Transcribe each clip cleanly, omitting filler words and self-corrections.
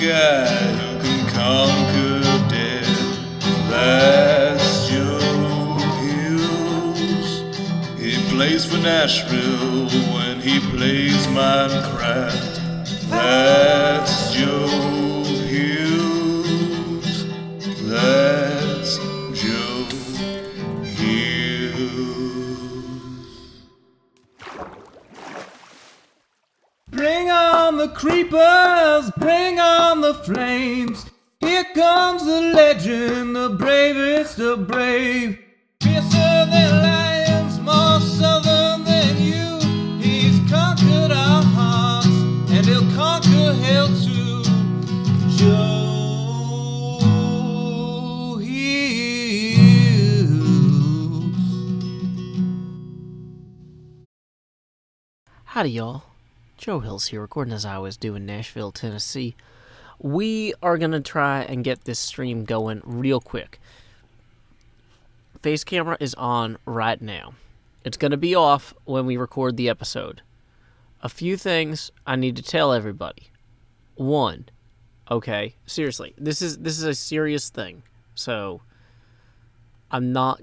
guy who can conquer death. That's Joe Hughes. He plays for Nashville when he plays Minecraft. That's Joe Hughes. That's Joe Hughes. Bring on the creepers, bring on the flames. Here comes the legend, the bravest of brave. Fiercer than lions, more southern than you. He's conquered our hearts, and he'll conquer hell too. Joe Hughes. Howdy, y'all. Joe Hills here, recording as I always do in Nashville, Tennessee. We are going to try and get this stream going real quick. Face camera is on right now. It's going to be off when we record the episode. A few things I need to tell everybody. One, okay, seriously, this is a serious thing. So, I'm going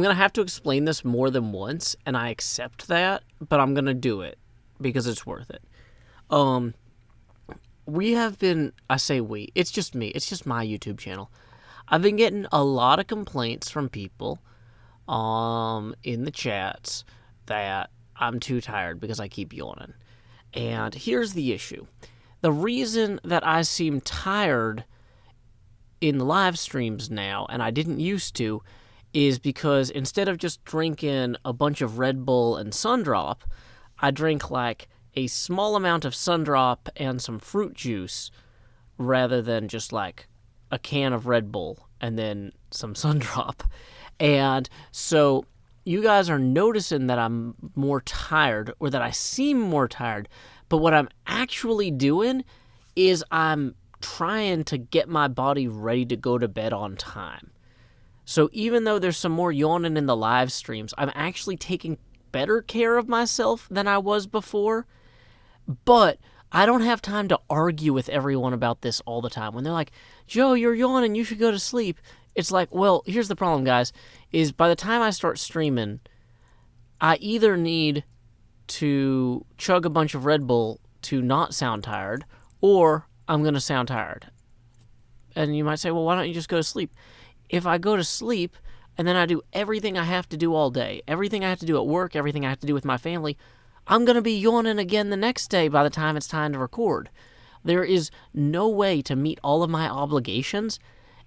to have to explain this more than once, and I accept that, but I'm going to do it because it's worth it. It's just me, it's just my YouTube channel. I've been getting a lot of complaints from people in the chats that I'm too tired because I keep yawning. And here's the issue. The reason that I seem tired in live streams now, and I didn't used to, is because instead of just drinking a bunch of Red Bull and Sundrop, I drink like a small amount of Sundrop and some fruit juice rather than just like a can of Red Bull and then some Sundrop. And so you guys are noticing that I'm more tired, or that I seem more tired, but what I'm actually doing is I'm trying to get my body ready to go to bed on time. So even though there's some more yawning in the live streams, I'm actually taking better care of myself than I was before. But I don't have time to argue with everyone about this all the time. When they're like, Joe, you're yawning, you should go to sleep. It's like, well, here's the problem, guys, is by the time I start streaming, I either need to chug a bunch of Red Bull to not sound tired, or I'm going to sound tired. And you might say, well, why don't you just go to sleep? If I go to sleep and then I do everything I have to do all day, everything I have to do at work, everything I have to do with my family, I'm going to be yawning again the next day by the time it's time to record. There is no way to meet all of my obligations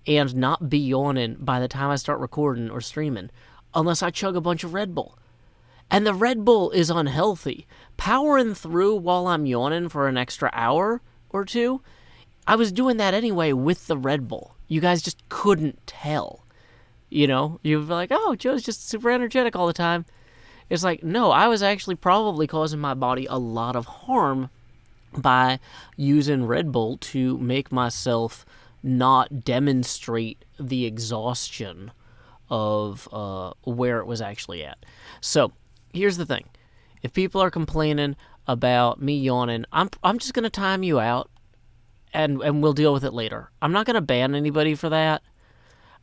and not be yawning by the time I start recording or streaming unless I chug a bunch of Red Bull. And the Red Bull is unhealthy. Powering through while I'm yawning for an extra hour or two, I was doing that anyway with the Red Bull. You guys just couldn't tell. You know, you'd be like, oh, Joe's just super energetic all the time. It's like, no, I was actually probably causing my body a lot of harm by using Red Bull to make myself not demonstrate the exhaustion of where it was actually at. So, here's the thing. If people are complaining about me yawning, I'm just going to time you out. And we'll deal with it later. I'm not going to ban anybody for that,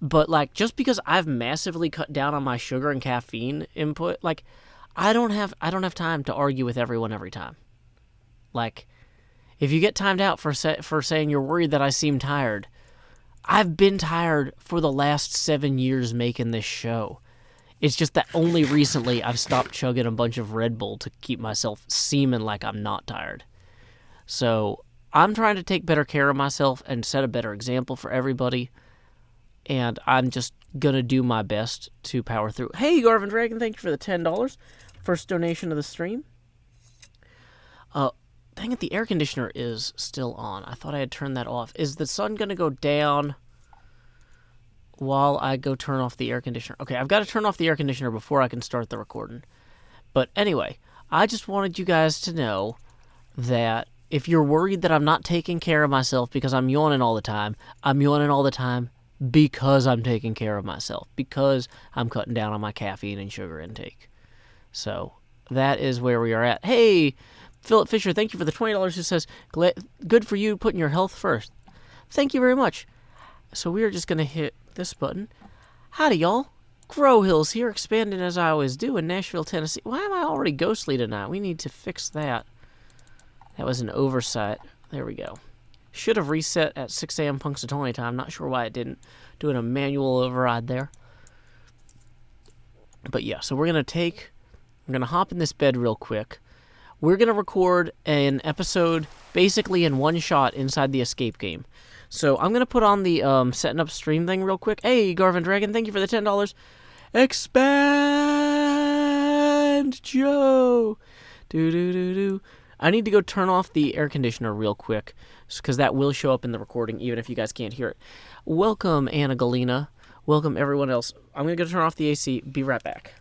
but like just because I've massively cut down on my sugar and caffeine input, like I don't have time to argue with everyone every time. Like if you get timed out for saying you're worried that I seem tired, I've been tired for the last 7 years making this show. It's just that only recently I've stopped chugging a bunch of Red Bull to keep myself seeming like I'm not tired. So I'm trying to take better care of myself and set a better example for everybody, and I'm just going to do my best to power through. Hey, Garvin Dragon, thank you for the $10. First donation of the stream. Dang it, the air conditioner is still on. I thought I had turned that off. Is the sun going to go down while I go turn off the air conditioner? Okay, I've got to turn off the air conditioner before I can start the recording. But anyway, I just wanted you guys to know that if you're worried that I'm not taking care of myself because I'm yawning all the time, I'm yawning all the time because I'm taking care of myself, because I'm cutting down on my caffeine and sugar intake. So that is where we are at. Hey, Philip Fisher, thank you for the $20 who says, good for you putting your health first. Thank you very much. So we are just going to hit this button. Howdy, y'all. Grow Hills here, expanding as I always do in Nashville, Tennessee. Why am I already ghostly tonight? We need to fix that. That was an oversight. There we go. Should have reset at 6 a.m. Punxsutawney time. Not sure why it didn't. Doing a manual override there. But yeah, so we're going to hop in this bed real quick. We're going to record an episode basically in one shot inside the escape game. So I'm going to put on the setting up stream thing real quick. Hey, Garvin Dragon, thank you for the $10. Expand Joe. Do. I need to go turn off the air conditioner real quick because that will show up in the recording even if you guys can't hear it. Welcome, Anna Galena. Welcome, everyone else. I'm going to go turn off the AC. Be right back.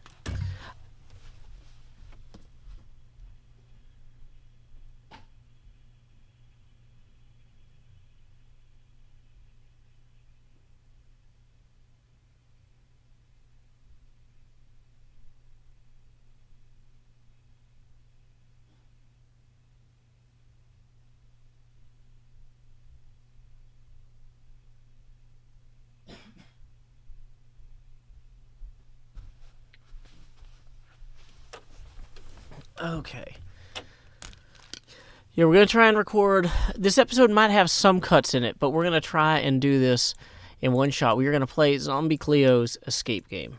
Okay. Yeah, we're going to try and record. This episode might have some cuts in it, but we're going to try and do this in one shot. We are going to play Zombie Cleo's escape game.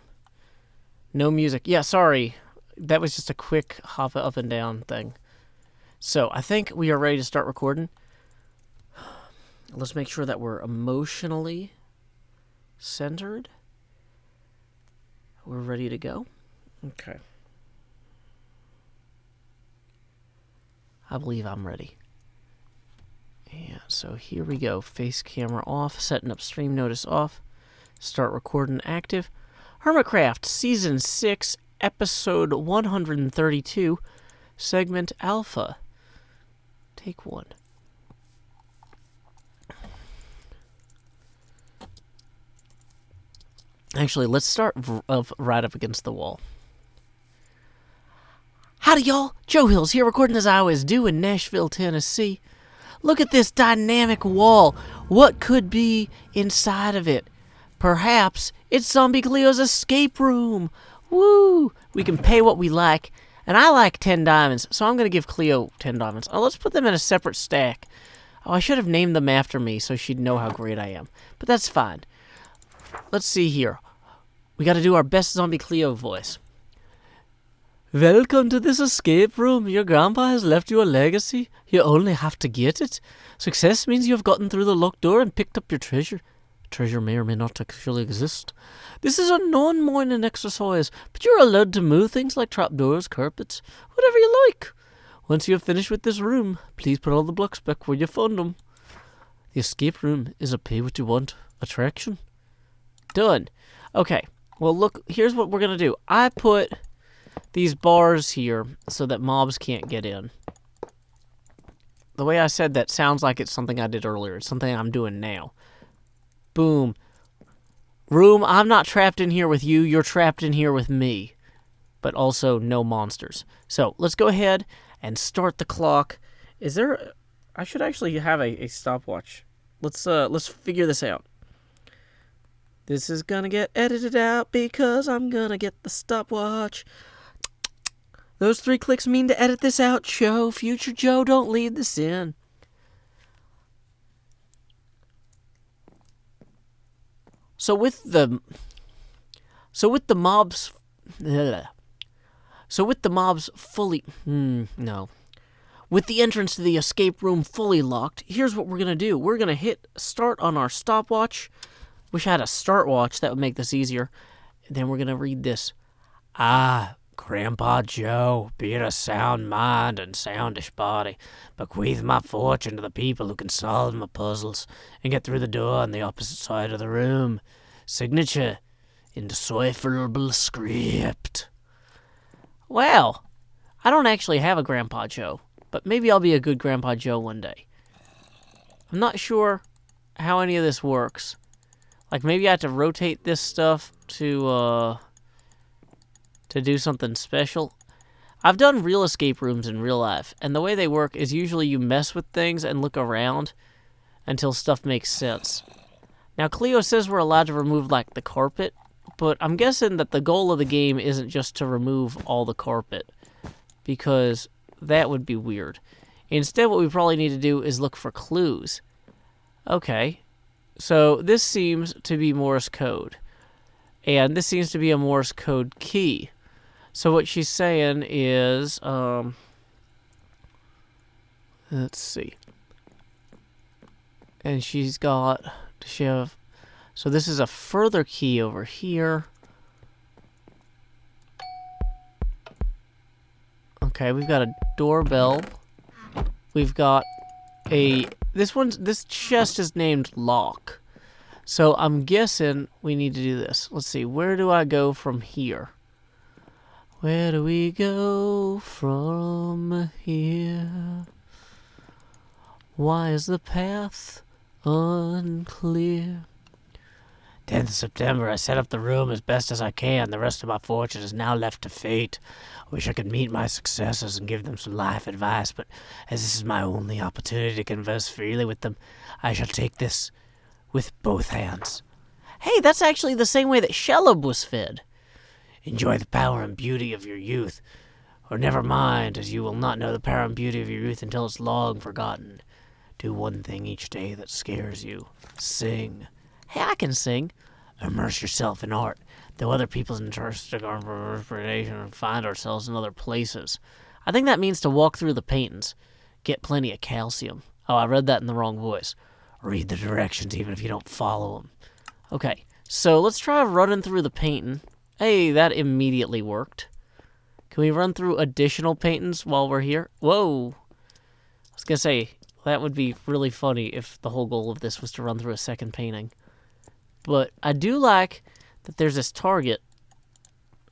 No music. Yeah, sorry. That was just a quick hop up and down thing. So, I think we are ready to start recording. Let's make sure that we're emotionally centered. We're ready to go. Okay. I believe I'm ready. Yeah, so here we go. Face camera off, setting up stream notice off. Start recording active. Hermitcraft, Season 6, Episode 132, Segment Alpha. Take 1. Actually, let's start right up against the wall. Howdy, y'all. Joe Hills here, recording as I always do in Nashville, Tennessee. Look at this dynamic wall. What could be inside of it? Perhaps it's Zombie Cleo's escape room. Woo! We can pay what we like. And I like 10 diamonds, so I'm going to give Cleo 10 diamonds. Oh, let's put them in a separate stack. Oh, I should have named them after me so she'd know how great I am. But that's fine. Let's see here. We got to do our best Zombie Cleo voice. Welcome to this escape room. Your grandpa has left you a legacy. You only have to get it. Success means you have gotten through the locked door and picked up your treasure. Treasure may or may not actually exist. This is a non-morning exercise, but you're allowed to move things like trapdoors, carpets, whatever you like. Once you have finished with this room, please put all the blocks back where you found them. The escape room is a pay-what-you-want attraction. Done. Okay, well look, here's what we're going to do. I put these bars here so that mobs can't get in. The way I said that sounds like it's something I did earlier. It's something I'm doing now. Boom. Room, I'm not trapped in here with you. You're trapped in here with me. But also no monsters. So let's go ahead and start the clock. Is there... I should actually have a stopwatch. Let's figure this out. This is gonna get edited out because I'm gonna get the stopwatch. Those 3 clicks mean to edit this out, Joe. Future Joe, don't leave this in. So with the mobs fully no. With the entrance to the escape room fully locked, here's what we're going to do. We're going to hit start on our stopwatch. Wish I had a start watch. That would make this easier. And then we're going to read this. Grandpa Joe, being a sound mind and soundish body, bequeath my fortune to the people who can solve my puzzles and get through the door on the opposite side of the room. Signature, indecipherable script. Well, I don't actually have a Grandpa Joe, but maybe I'll be a good Grandpa Joe one day. I'm not sure how any of this works. Like, maybe I have to rotate this stuff to do something special. I've done real escape rooms in real life, and the way they work is usually you mess with things and look around until stuff makes sense. Now, Cleo says we're allowed to remove, like, the carpet, but I'm guessing that the goal of the game isn't just to remove all the carpet, because that would be weird. Instead, what we probably need to do is look for clues. Okay, so this seems to be Morse code, and this seems to be a Morse code key. So what she's saying is, let's see. And she's got, does she have, so this is a further key over here. Okay, we've got a doorbell. We've got this chest is named lock. So I'm guessing we need to do this. Let's see, where do I go from here? Where do we go from here? Why is the path unclear? 10th September, I set up the room as best as I can. The rest of my fortune is now left to fate. I wish I could meet my successors and give them some life advice, but as this is my only opportunity to converse freely with them, I shall take this with both hands. Hey, that's actually the same way that Shelob was fed. Enjoy the power and beauty of your youth, or never mind, as you will not know the power and beauty of your youth until it's long forgotten. Do one thing each day that scares you. Sing. Hey, I can sing. Immerse yourself in art, though other people's interests are inspiration and find ourselves in other places. I think that means to walk through the paintings. Get plenty of calcium. Oh, I read that in the wrong voice. Read the directions even if you don't follow them. Okay, so let's try running through the painting. Hey, that immediately worked. Can we run through additional paintings while we're here? Whoa. I was going to say, that would be really funny if the whole goal of this was to run through a second painting. But I do like that there's this target.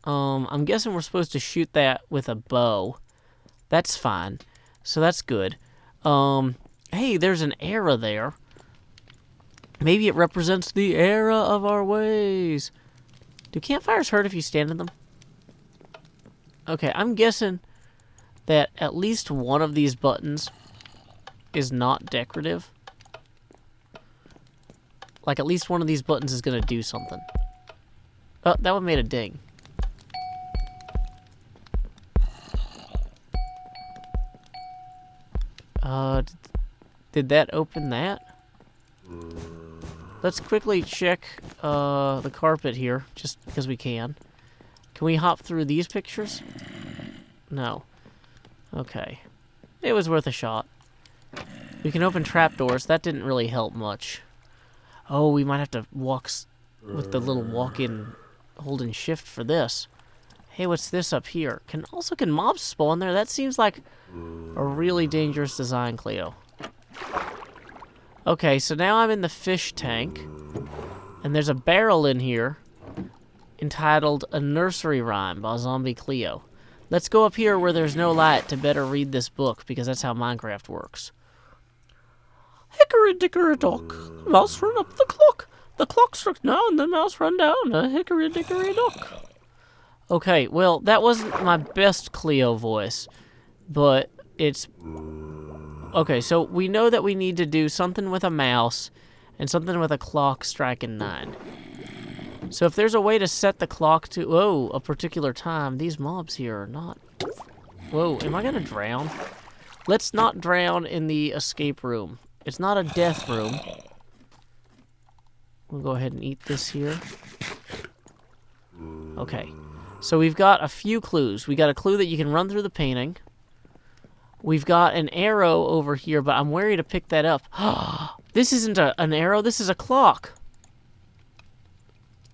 I'm guessing we're supposed to shoot that with a bow. That's fine. So that's good. Hey, there's an era there. Maybe it represents the era of our ways. Do campfires hurt if you stand in them? Okay, I'm guessing that at least one of these buttons is not decorative. Like, at least one of these buttons is going to do something. Oh, that one made a ding. Did that open that? Let's quickly check the carpet here, just because we can. Can we hop through these pictures? No. Okay. It was worth a shot. We can open trapdoors. That didn't really help much. Oh, we might have to walk with the little walk-in holding shift for this. Hey, what's this up here? Can mobs spawn there? That seems like a really dangerous design, Cleo. Okay, so now I'm in the fish tank, and there's a barrel in here entitled A Nursery Rhyme by Zombie Cleo. Let's go up here where there's no light to better read this book, because that's how Minecraft works. Hickory dickory dock, the mouse ran up the clock. The clock struck 9, the mouse ran down. A hickory dickory dock. Okay, well, that wasn't my best Cleo voice, but it's... Okay, so we know that we need to do something with a mouse and something with a clock striking 9. So if there's a way to set the clock to, a particular time, these mobs here are not... Whoa, am I gonna drown? Let's not drown in the escape room. It's not a death room. We'll go ahead and eat this here. Okay, so we've got a few clues. We got a clue that you can run through the painting. We've got an arrow over here, but I'm wary to pick that up. This isn't an arrow, this is a clock.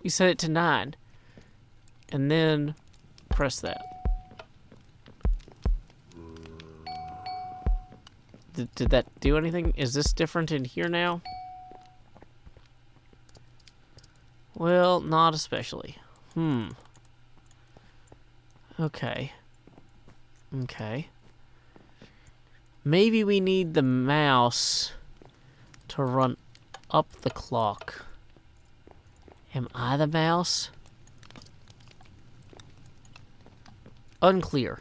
You set it to 9. And then press that. Did that do anything? Is this different in here now? Well, not especially. Okay. Okay. Maybe we need the mouse to run up the clock. Am I the mouse? Unclear.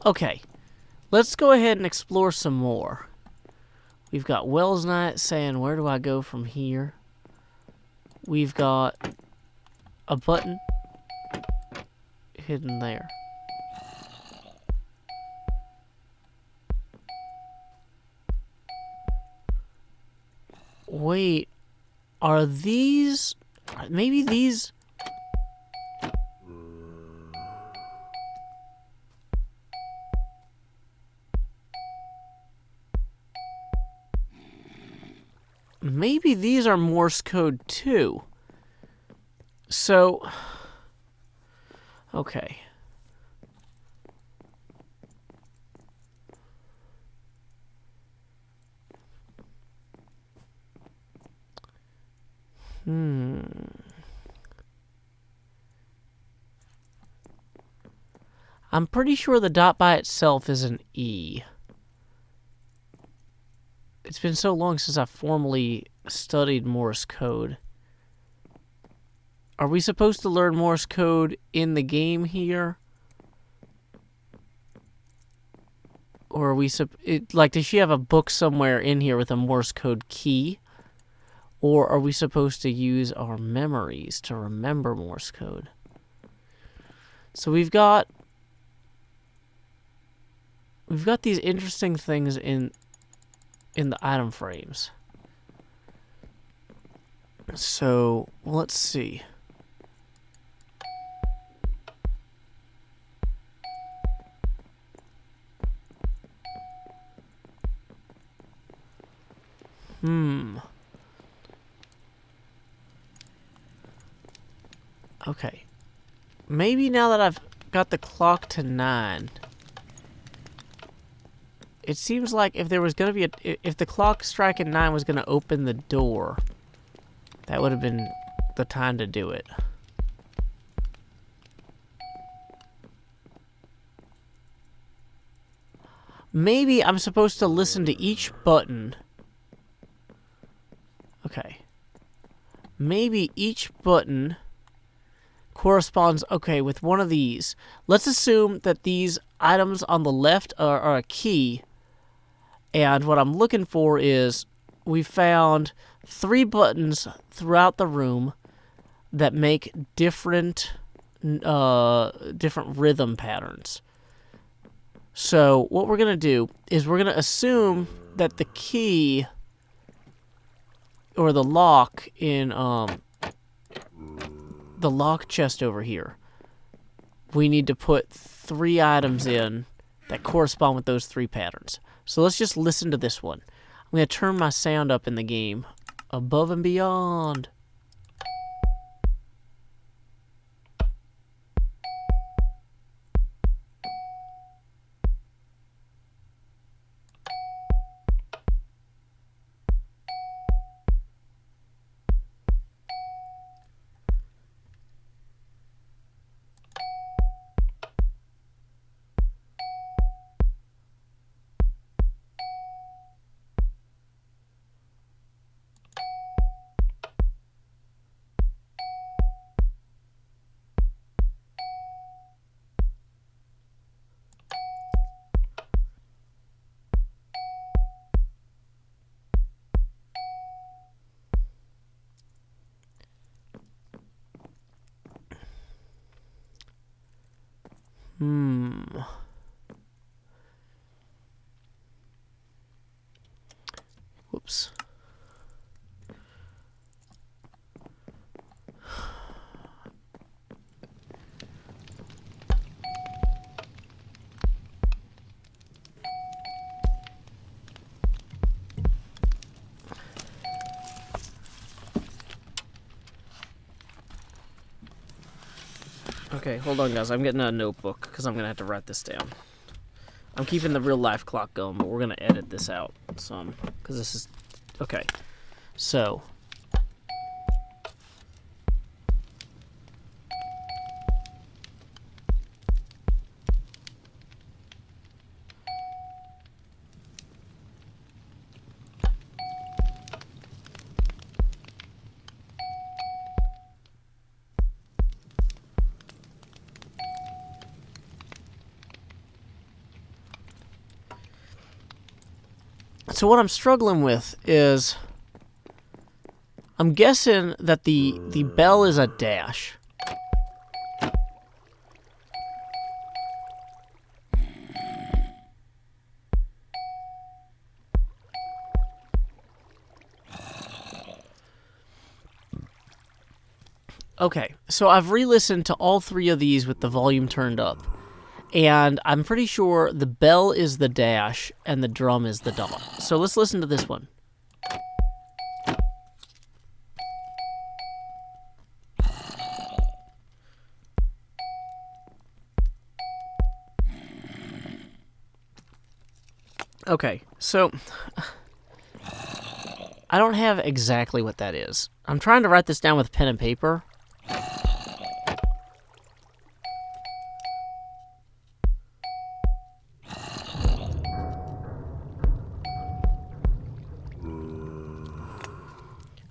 Okay, let's go ahead and explore some more. We've got Wells Knight saying, where do I go from here? We've got a button hidden there. Wait, are these... maybe these... maybe these are Morse code too. So... okay. I'm pretty sure the dot by itself is an E. It's been so long since I've formally studied Morse code. Are we supposed to learn Morse code in the game here? Or are we like, does she have a book somewhere in here with a Morse code key? Or are we supposed to use our memories to remember Morse code? So we've got these interesting things in the item frames. So, let's see. Okay. Maybe now that I've got the clock to 9, it seems like if there was going to be if the clock striking 9 was going to open the door, that would have been the time to do it. Maybe I'm supposed to listen to each button. Okay. Maybe each button corresponds, okay, with one of these. Let's assume that these items on the left are a key. And what I'm looking for is, we found 3 buttons throughout the room that make different rhythm patterns. So what we're going to do is we're going to assume that the key or the lock in the lock chest over here, we need to put 3 items in that correspond with those 3 patterns. So let's just listen to this one. I'm going to turn my sound up in the game above and beyond. Whoops. Okay, hold on, guys. I'm getting a notebook because I'm going to have to write this down. I'm keeping the real life clock going, but we're going to edit this out some because this is... okay. So... So what I'm struggling with is, I'm guessing that the bell is a dash. Okay, so I've re-listened to all three of these with the volume turned up, and I'm pretty sure the bell is the dash and the drum is the dot. So let's listen to this one. Okay, so I don't have exactly what that is. I'm trying to write this down with pen and paper.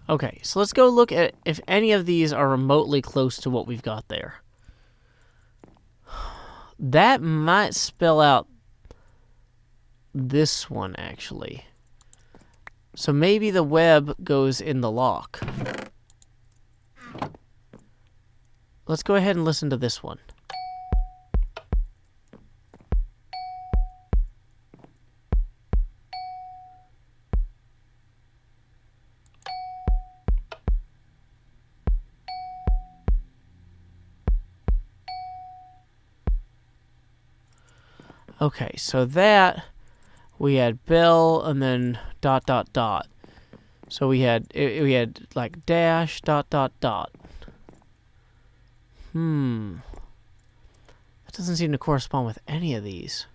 Okay, so let's go look at if any of these are remotely close to what we've got there. That might spell out this one, actually. So maybe the web goes in the lock. Let's go ahead and listen to this one. Okay, so that, we had bell and then dot dot dot. So we had like dash dot dot dot. That doesn't seem to correspond with any of these.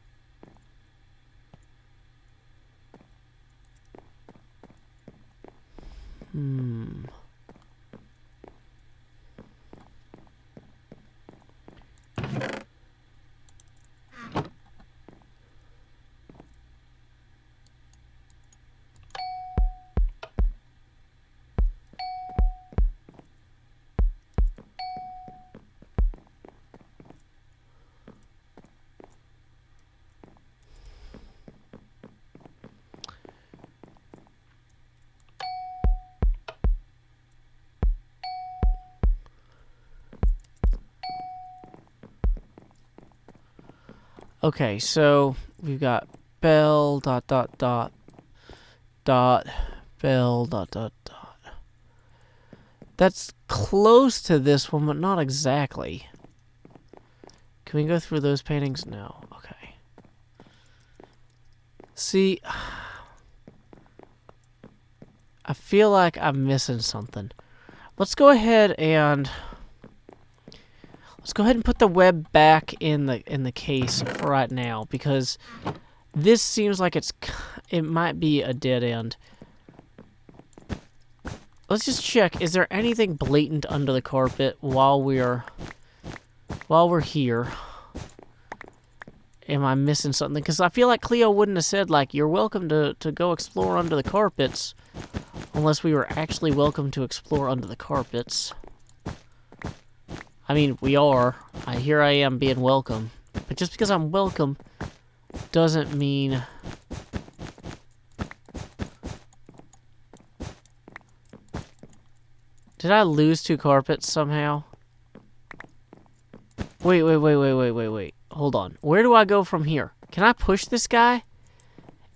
Okay, so we've got bell dot dot dot dot bell dot dot dot. That's close to this one, but not exactly. Can we go through those paintings? No. Okay. See, I feel like I'm missing something. Let's go ahead and put the web back in the case for right now, because this seems like it might be a dead end. Let's just check. Is there anything blatant under the carpet while we're here? Am I missing something? Because I feel like Cleo wouldn't have said, like, you're welcome to go explore under the carpets, unless we were actually welcome to explore under the carpets. I mean, we are. Here I am being welcome. But just because I'm welcome doesn't mean... Did I lose 2 carpets somehow? Wait. Hold on. Where do I go from here? Can I push this guy?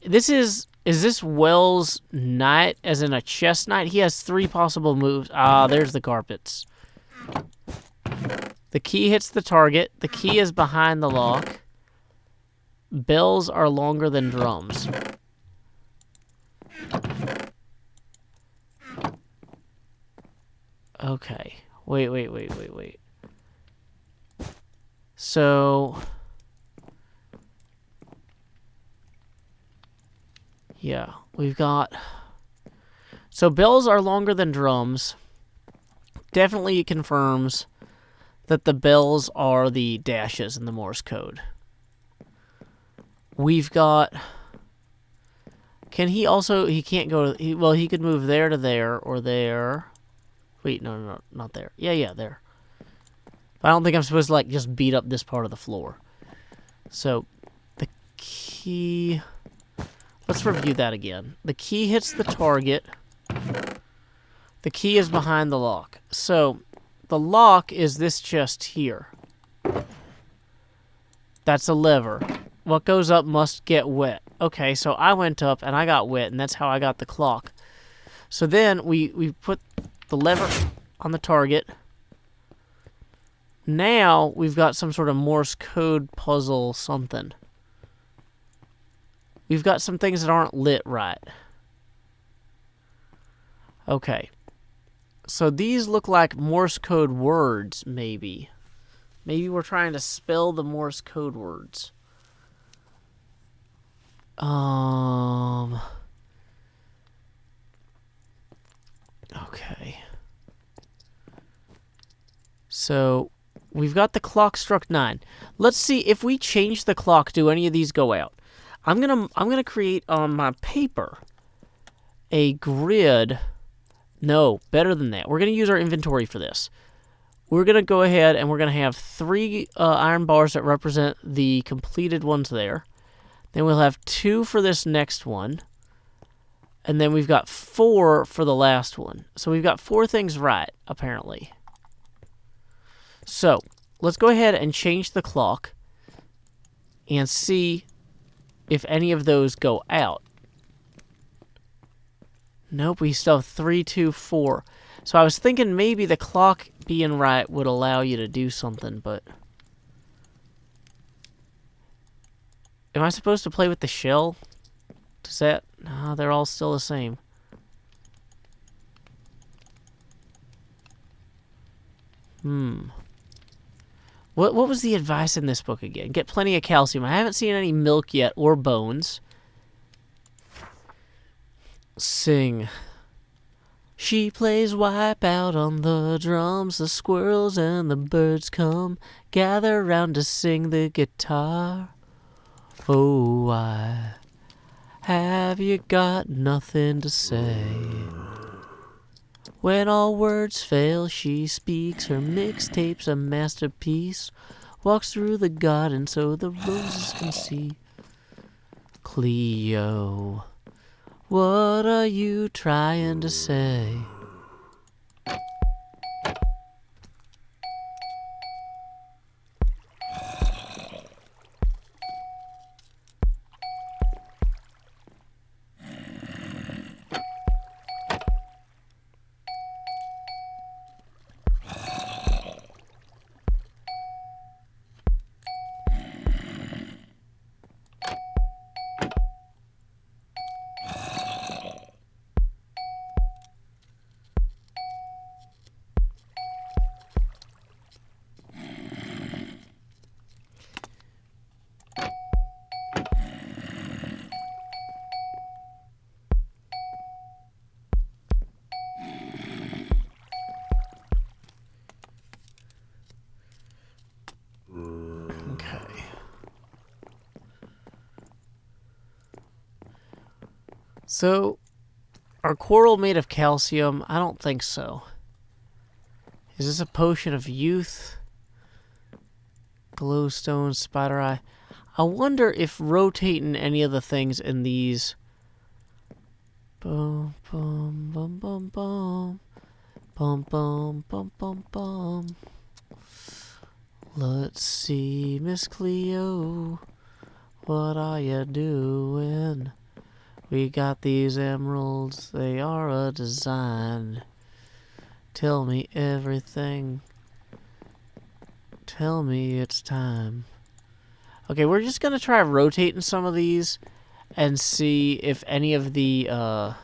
Is this Wells' knight, as in a chess knight? He has 3 possible moves. Ah, there's the carpets. The key hits the target. The key is behind the lock. Bells are longer than drums. Okay. Wait. So... yeah, we've got... So bells are longer than drums. Definitely confirms that the bells are the dashes in the Morse code. We've got... Can he also... He can't go... Well, he could move there to there, or there... Wait, no, not there. Yeah, there. But I don't think I'm supposed to, like, just beat up this part of the floor. So, the key... Let's review that again. The key hits the target. The key is behind the lock. So, the lock is this chest here. That's a lever. What goes up must get wet. Okay, so I went up and I got wet, and that's how I got the clock. So then we put the lever on the target. Now we've got some sort of Morse code puzzle something. We've got some things that aren't lit right. Okay. So these look like Morse code words, maybe. Maybe we're trying to spell the Morse code words. Okay. So, we've got the clock struck 9. Let's see if we change the clock, do any of these go out? I'm gonna create on my paper a grid. No, better than that. We're gonna use our inventory for this. We're gonna go ahead and we're gonna have 3 iron bars that represent the completed ones there. Then we'll have 2 for this next one. And then we've got 4 for the last one. So we've got 4 things right, apparently. So, let's go ahead and change the clock and see if any of those go out. Nope, we still have 3, 2, 4. So I was thinking maybe the clock being right would allow you to do something, but... Am I supposed to play with the shell? Does that... No, they're all still the same. What was the advice in this book again? Get plenty of calcium. I haven't seen any milk yet, or bones. Sing. She plays Wipeout on the drums. The squirrels and the birds come, gather round to sing the guitar. Oh, why have you got nothing to say? When all words fail, she speaks. Her mixtape's a masterpiece. Walks through the garden so the roses can see. Cleo, what are you trying to say? Okay. So, are coral made of calcium? I don't think so. Is this a potion of youth? Glowstone, spider eye. I wonder if rotating any of the things in these... Boom, boom, boom, boom, boom. Boom, boom, boom, boom, boom. Let's see, Miss Cleo, what are you doing? We got these emeralds, they are a design. Tell me everything. Tell me it's time. Okay, we're just gonna try rotating some of these and see if any of the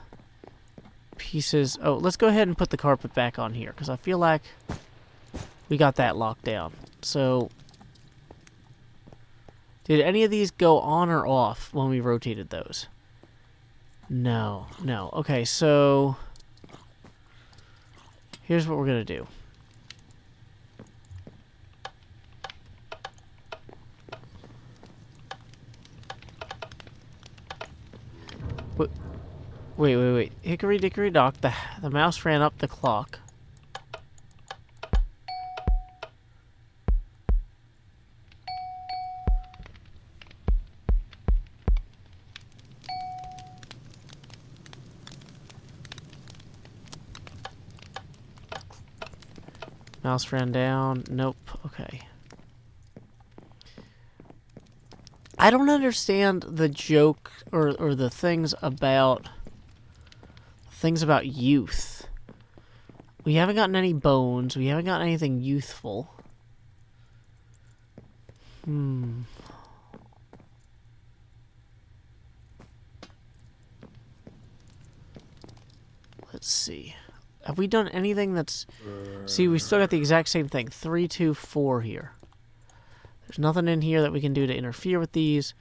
pieces... Oh, let's go ahead and put the carpet back on here, because I feel like we got that locked down. So, did any of these go on or off when we rotated those? No, no. Okay, so here's what we're gonna do. Wait. Hickory dickory dock, the mouse ran up the clock. Mouse ran down. Nope. Okay. I don't understand the joke or the things about youth. We haven't gotten any bones. We haven't gotten anything youthful. Let's see. Have we done anything that's... See, we still got the exact same thing. 3, 2, 4 here. There's nothing in here that we can do to interfere with these.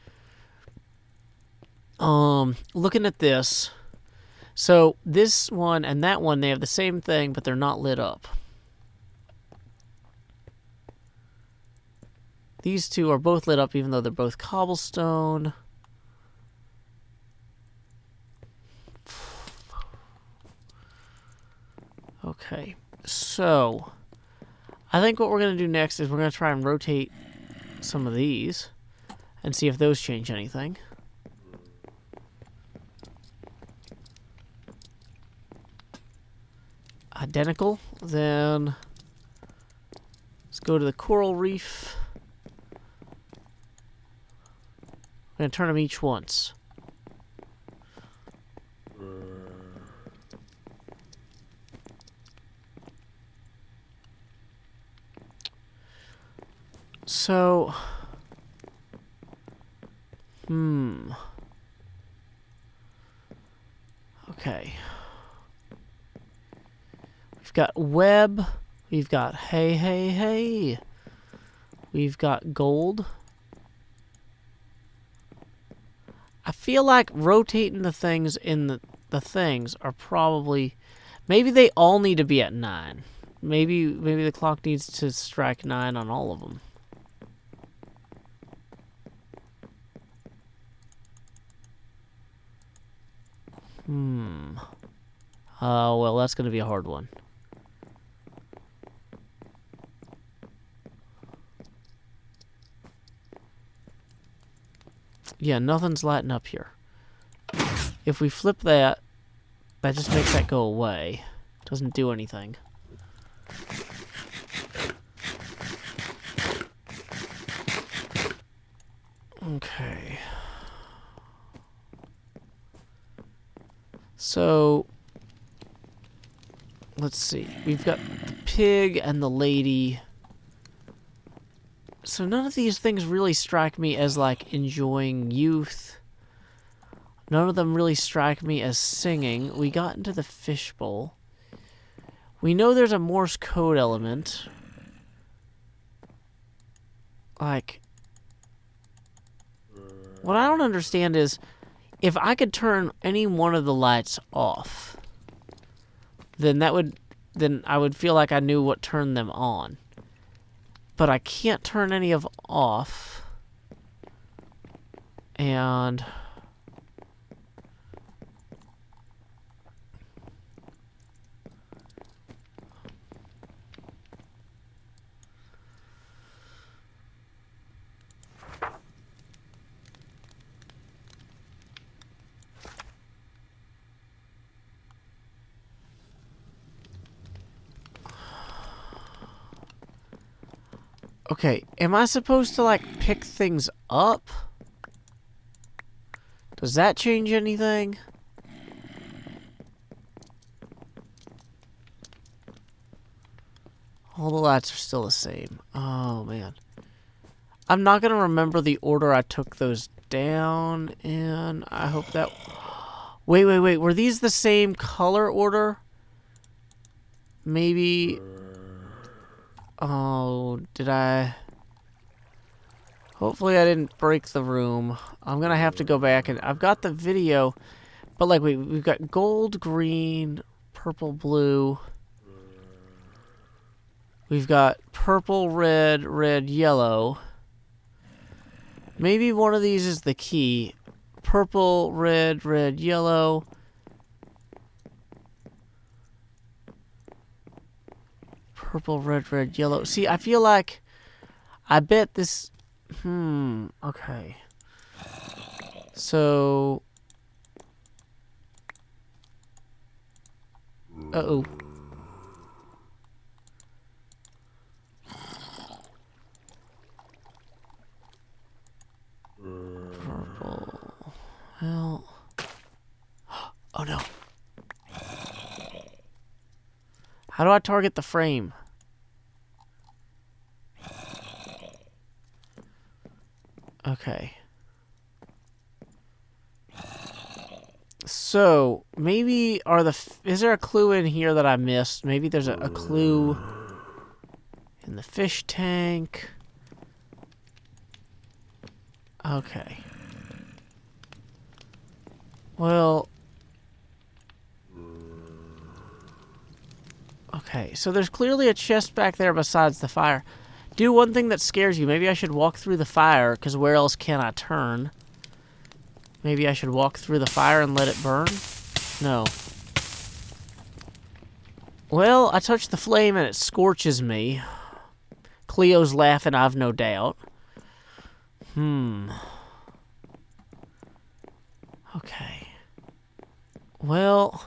Looking at this. So, this one and that one, they have the same thing, but they're not lit up. These two are both lit up, even though they're both cobblestone. Okay, so I think what we're going to do next is we're going to try and rotate some of these and see if those change anything. Identical. Then let's go to the coral reef. I'm going to turn them each once. So, okay. We've got web. We've got hey, hey, hey. We've got gold. I feel like rotating the things in the things are probably... Maybe they all need to be at 9. Maybe the clock needs to strike 9 on all of them. Oh, well, that's going to be a hard one. Yeah, nothing's lighting up here. If we flip that, that just makes that go away. Doesn't do anything. Okay. So, let's see. We've got the pig and the lady. So none of these things really strike me as, like, enjoying youth. None of them really strike me as singing. We got into the fishbowl. We know there's a Morse code element. Like, what I don't understand is, if I could turn any one of the lights off, then I would feel like I knew what turned them on. But I can't turn any of off. And okay, am I supposed to, like, pick things up? Does that change anything? All the lights are still the same. Oh, man. I'm not going to remember the order I took those down in. I hope that... Wait. Were these the same color order? Maybe... Oh, did I... Hopefully I didn't break the room. I'm gonna have to go back and... I've got the video, but like, we've got gold, green, purple, blue. We've got purple, red, red, yellow. Maybe one of these is the key. Purple, red, red, yellow. Purple, red, red, yellow. See, I feel like... I bet this... okay. So... Uh-oh. Oh no. How do I target the frame? Okay. So, maybe is there a clue in here that I missed? Maybe there's a clue in the fish tank. Okay. Well, okay, so there's clearly a chest back there besides the fire. Do one thing that scares you. Maybe I should walk through the fire, because where else can I turn? Maybe I should walk through the fire and let it burn? No. Well, I touched the flame and it scorches me. Cleo's laughing, I've no doubt. Okay. Well...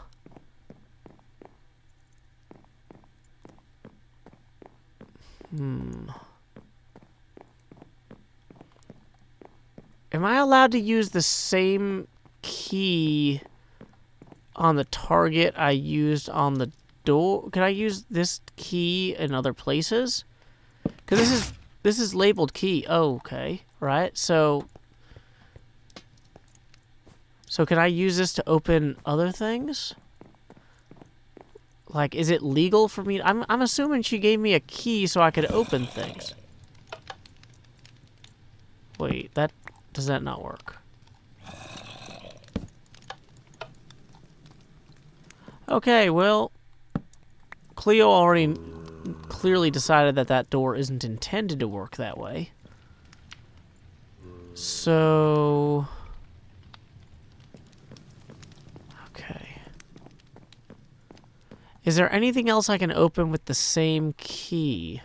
Am I allowed to use the same key on the target I used on the door? Can I use this key in other places? Because this is labeled key. Oh, okay. Right. So can I use this to open other things? Like, is it legal for me? I'm assuming she gave me a key so I could open things. Wait, does that not work? Okay, well, Cleo already clearly decided that that door isn't intended to work that way. So... Okay. Is there anything else I can open with the same key?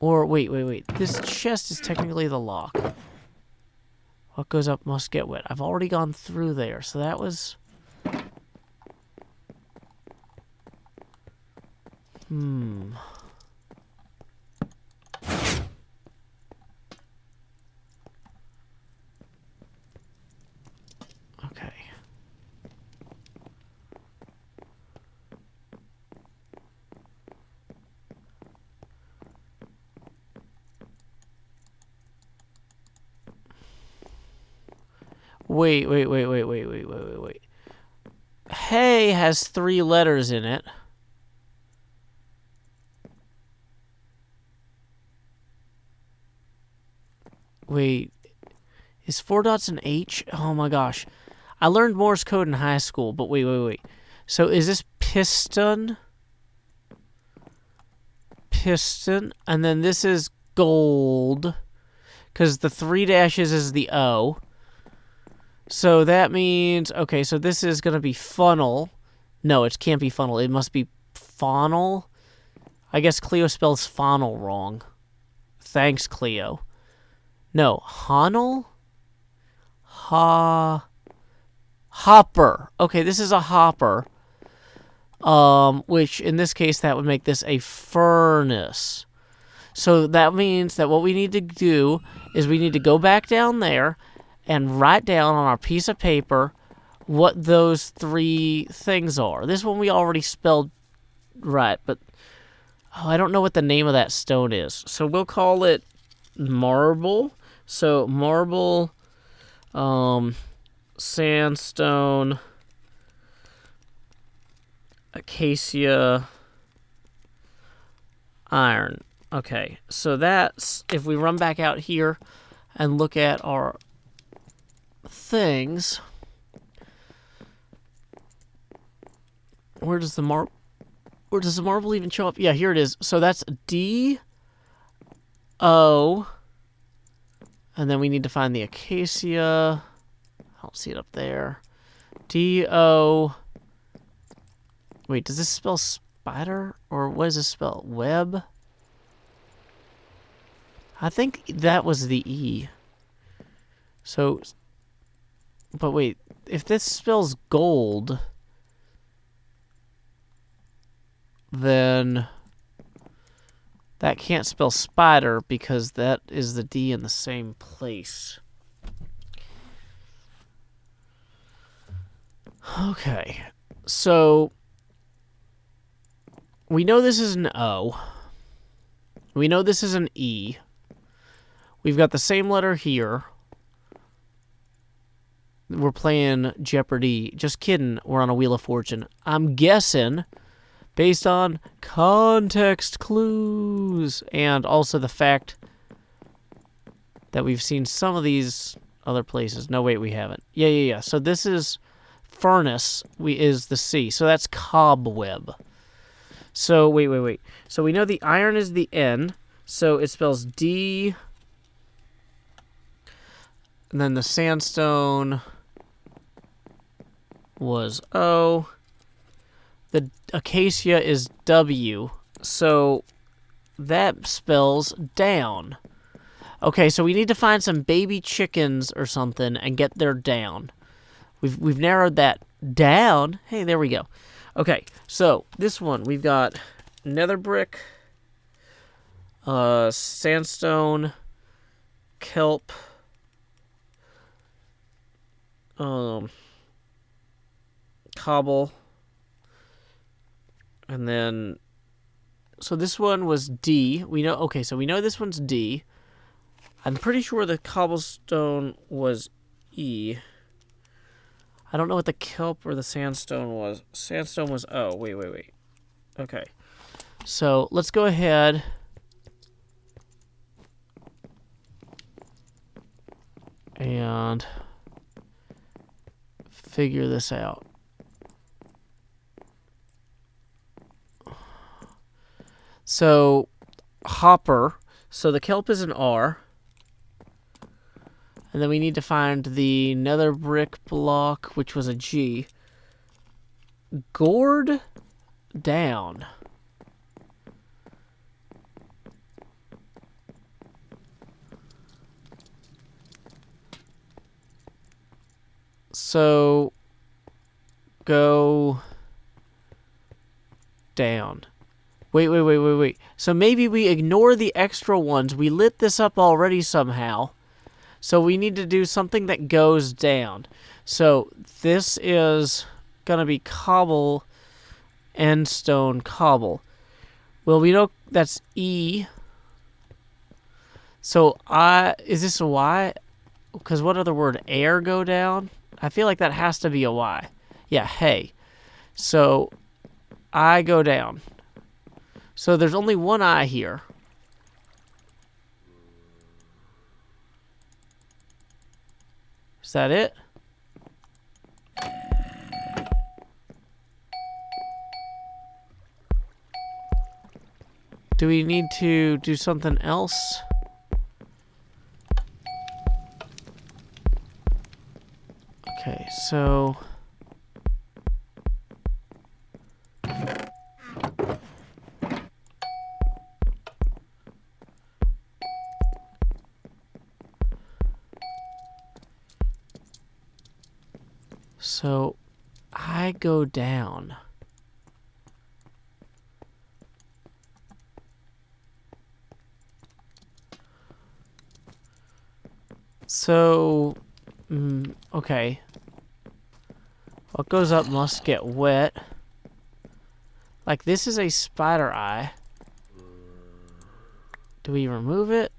Or, wait. This chest is technically the lock. What goes up must get wet. I've already gone through there, so that was... Okay. Wait. Hey has 3 letters in it. Wait. Is 4 dots an H? Oh my gosh. I learned Morse code in high school, but wait. So is this piston? Piston. And then this is gold. Because the 3 dashes is the O. So that means, okay, so this is going to be funnel. No, it can't be funnel. It must be funnel. I guess Cleo spells funnel wrong. Thanks, Cleo. No, Honel? Hopper. Okay, this is a hopper. Which, in this case, that would make this a furnace. So that means that what we need to do is we need to go back down there and write down on our piece of paper what those 3 things are. This one we already spelled right, but I don't know what the name of that stone is. So we'll call it marble. So marble, sandstone, acacia, iron. Okay, so that's, if we run back out here and look at our things, where does the marble even show up? Yeah, here it is. So that's D, O, and then we need to find the acacia. I don't see it up there. D, O. Wait, does this spell spider? Or what does this spell? Web? I think that was the E. So, but wait, if this spells gold, then that can't spell spider because that is the D in the same place. Okay. So we know this is an O. We know this is an E. We've got the same letter here. We're playing Jeopardy. Just kidding. We're on a Wheel of Fortune. I'm guessing, based on context clues, and also the fact that we've seen some of these other places. No, wait, we haven't. Yeah. So this is furnace. Is the C. So that's cobweb. So, wait. So we know the iron is the N. So it spells D. And then the sandstone was O. The acacia is W. So that spells down. Okay, so we need to find some baby chickens or something and get their down. We've narrowed that down. Hey, there we go. Okay, so this one, we've got nether brick, sandstone, kelp, cobble, and then, so this one was D. We know, okay, so we know this one's D. I'm pretty sure the cobblestone was E. I don't know what the kelp or the sandstone was. Sandstone was O. Wait. Okay. So let's go ahead. And figure this out. So, hopper. So the kelp is an R. And then we need to find the nether brick block, which was a G. Gourd down. So, go down. Wait. So maybe we ignore the extra ones. We lit this up already somehow. So we need to do something that goes down. So this is going to be cobble and stone cobble. Well, we know that's E. So is this a Y? Because what other word? Air go down? I feel like that has to be a Y. Yeah, hey. So I go down. So there's only one I here. Is that it? Do we need to do something else? Okay, so... So, I go down. So, okay. What goes up must get wet. Like, this is a spider eye. Do we remove it?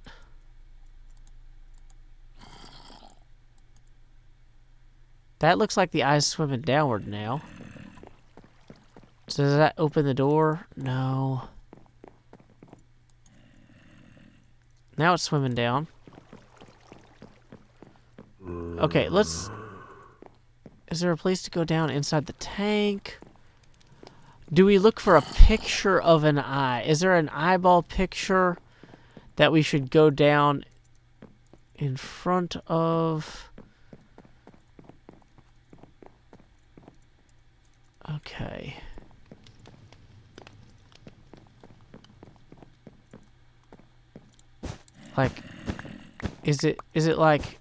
That looks like the eye's swimming downward now. So does that open the door? No. Now it's swimming down. Okay, let's... Is there a place to go down inside the tank? Do we look for a picture of an eye? Is there an eyeball picture that we should go down in front of? Okay. Like, is it like...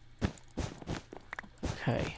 Okay.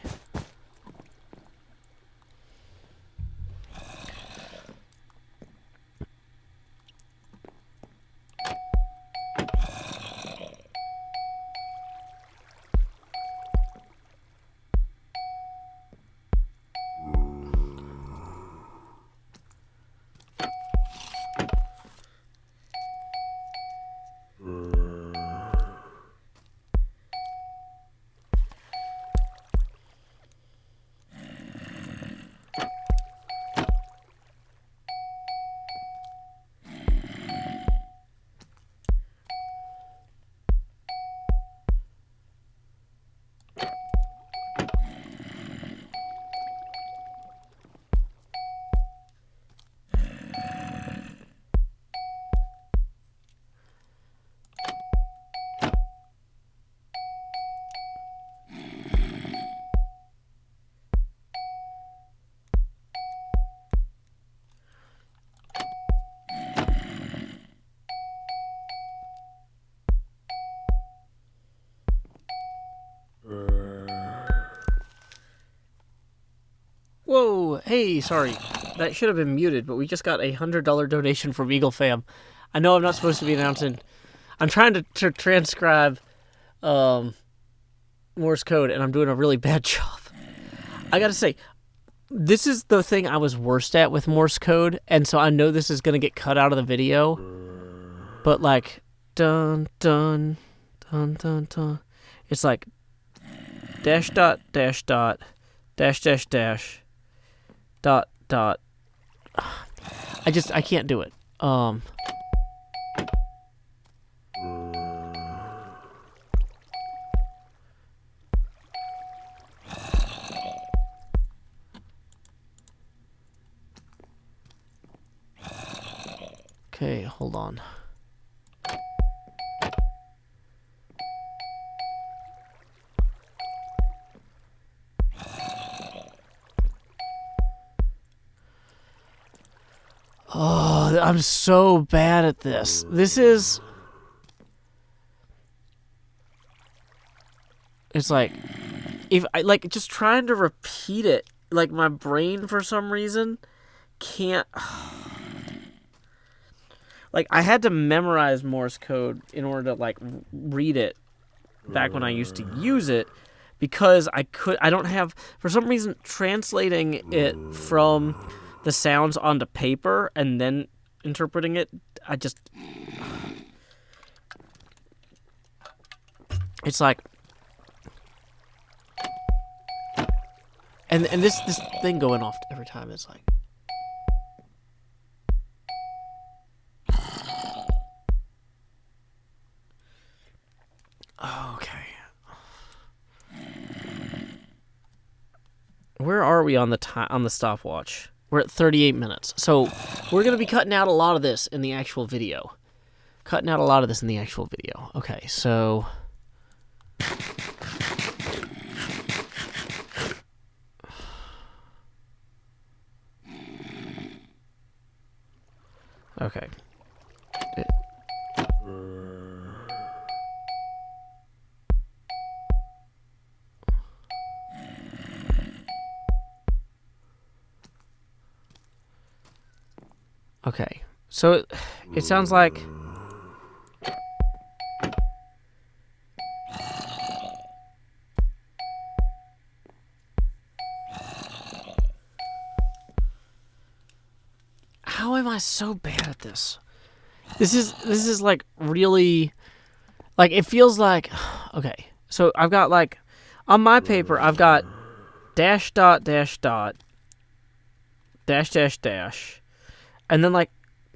Whoa, hey, sorry. That should have been muted, but we just got a $100 donation from Eagle Fam. I know I'm not supposed to be announcing. I'm trying to transcribe Morse code, and I'm doing a really bad job. I gotta say, this is the thing I was worst at with Morse code, and so I know this is gonna get cut out of the video. But like, dun dun dun dun dun. It's like dash dot dash dot dash dash dash dot dot. I can't do it. Okay, hold on. Oh, I'm so bad at this. This is... It's like... If I, like, just trying to repeat it, like, my brain, for some reason, can't... Like, I had to memorize Morse code in order to, like, read it back when I used to use it, because I don't have... For some reason, translating it from the sounds onto paper and then interpreting it, I just... It's like... And this thing going off every time is like... Okay. Where are we on the stopwatch? We're at 38 minutes. So we're going to be cutting out a lot of this in the actual video. Okay, so... Okay. Okay, so it sounds like... How am I so bad at this? This is like really... Like, it feels like... Okay, so I've got like... On my paper, I've got dash dot dash dot dash dash dash. And then, like,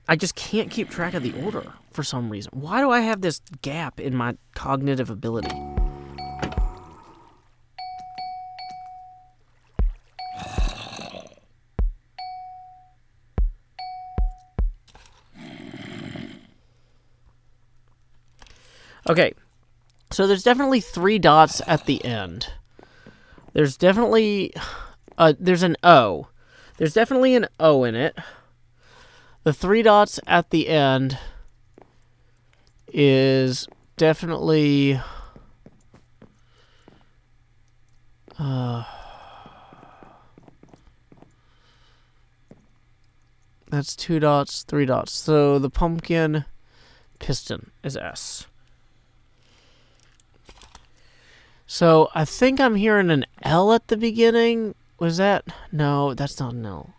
I just can't keep track of the order for some reason. Why do I have this gap in my cognitive ability? Okay, so there's definitely 3 dots at the end. There's definitely... there's an O. There's definitely an O in it. The 3 dots at the end is definitely... that's 2 dots, 3 dots. So the pumpkin piston is S. So I think I'm hearing an L at the beginning. Was that? No, that's not an L.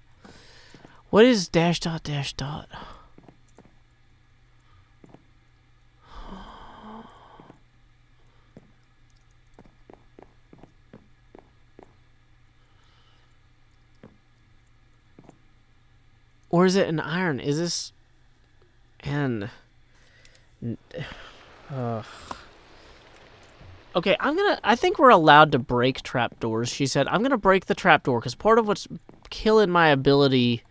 What is dash dot dash dot? Or is it an iron? Is this N? Okay, I think we're allowed to break trapdoors, she said. I'm gonna break the trapdoor, because part of what's killing my ability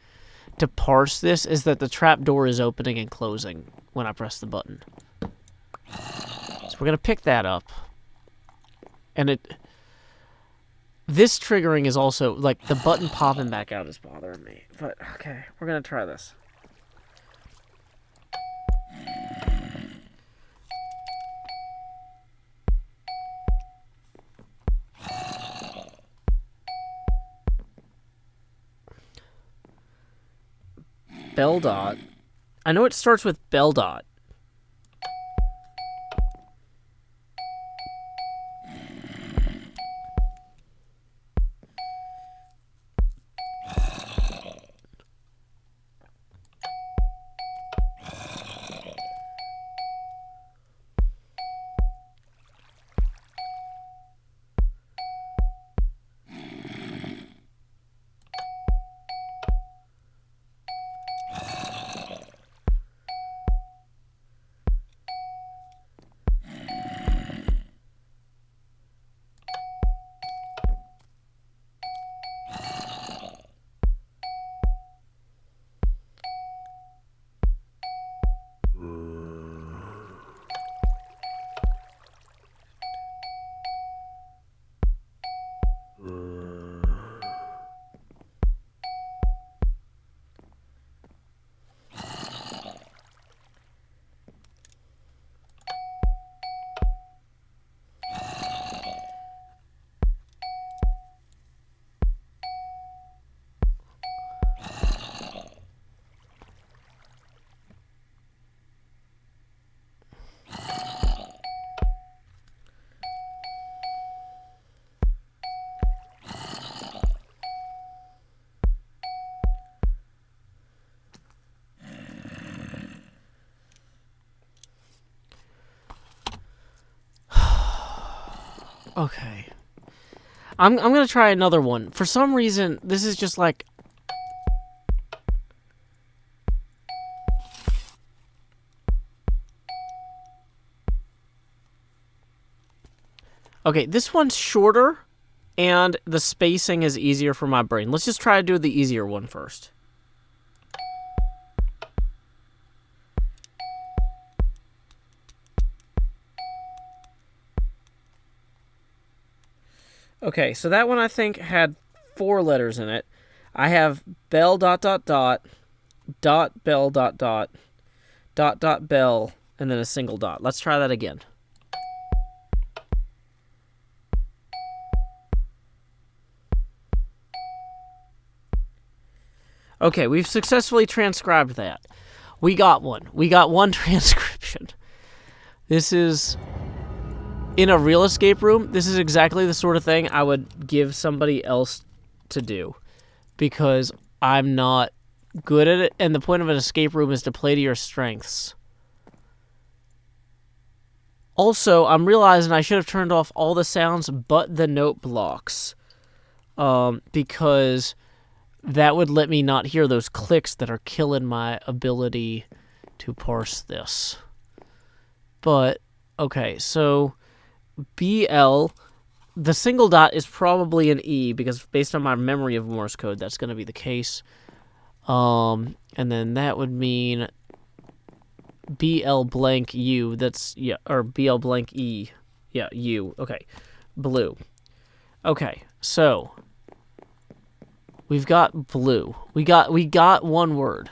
to parse this is that the trapdoor is opening and closing when I press the button. So we're gonna pick that up. And this triggering is also, like, the button popping back out is bothering me. But, okay, we're gonna try this. Bell dot. I know it starts with bell dot. Okay. I'm gonna try another one. For some reason, this is just like... Okay, this one's shorter, and the spacing is easier for my brain. Let's just try to do the easier one first. Okay, so that one I think had 4 letters in it. I have bell dot dot dot, dot bell dot dot, dot dot bell, and then a single dot. Let's try that again. Okay, we've successfully transcribed that. We got one. We got one transcription. This is... In a real escape room, this is exactly the sort of thing I would give somebody else to do. Because I'm not good at it, and the point of an escape room is to play to your strengths. Also, I'm realizing I should have turned off all the sounds but the note blocks. Because that would let me not hear those clicks that are killing my ability to parse this. But, okay, so... BL, the single dot is probably an E, because based on my memory of Morse code, that's going to be the case. And then that would mean BL blank U, that's, yeah, or BL blank E, yeah, U, okay, blue. Okay, so, we've got blue. We got one word.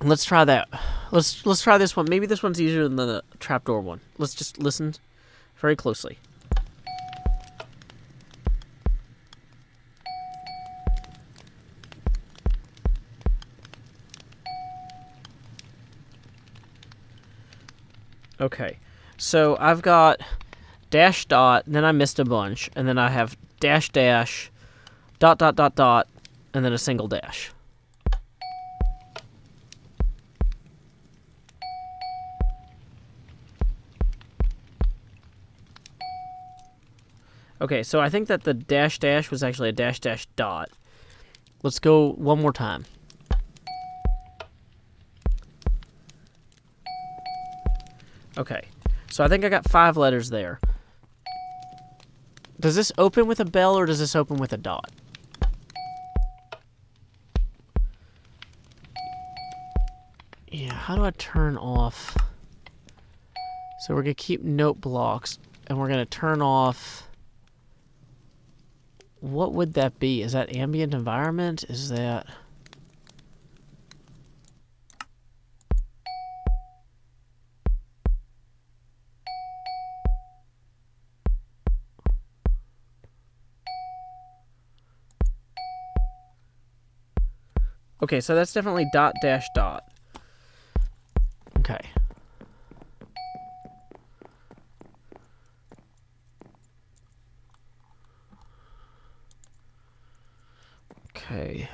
Let's try that. Let's try this one. Maybe this one's easier than the trapdoor one. Let's just listen very closely. Okay. So I've got dash dot, then I missed a bunch, and then I have dash dash, dot dot dot dot, and then a single dash. Okay, so I think that the dash dash was actually a dash dash dot. Let's go one more time. Okay, so I think I got 5 letters there. Does this open with a bell or does this open with a dot? Yeah, how do I turn off? So we're going to keep note blocks, and we're going to turn off... What would that be? Is that ambient environment? Is that... Okay, so that's definitely dot dash dot. Okay. Okay.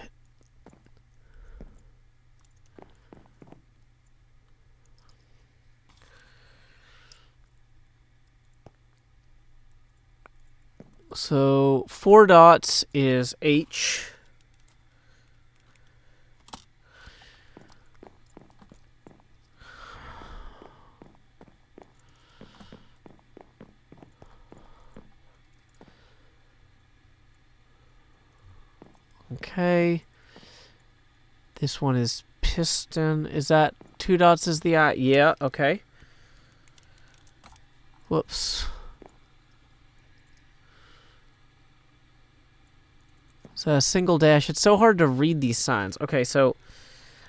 So 4 dots is H. Okay. This one is piston. Is that 2 dots is the I? Yeah, okay. Whoops. So a single dash. It's so hard to read these signs. Okay, so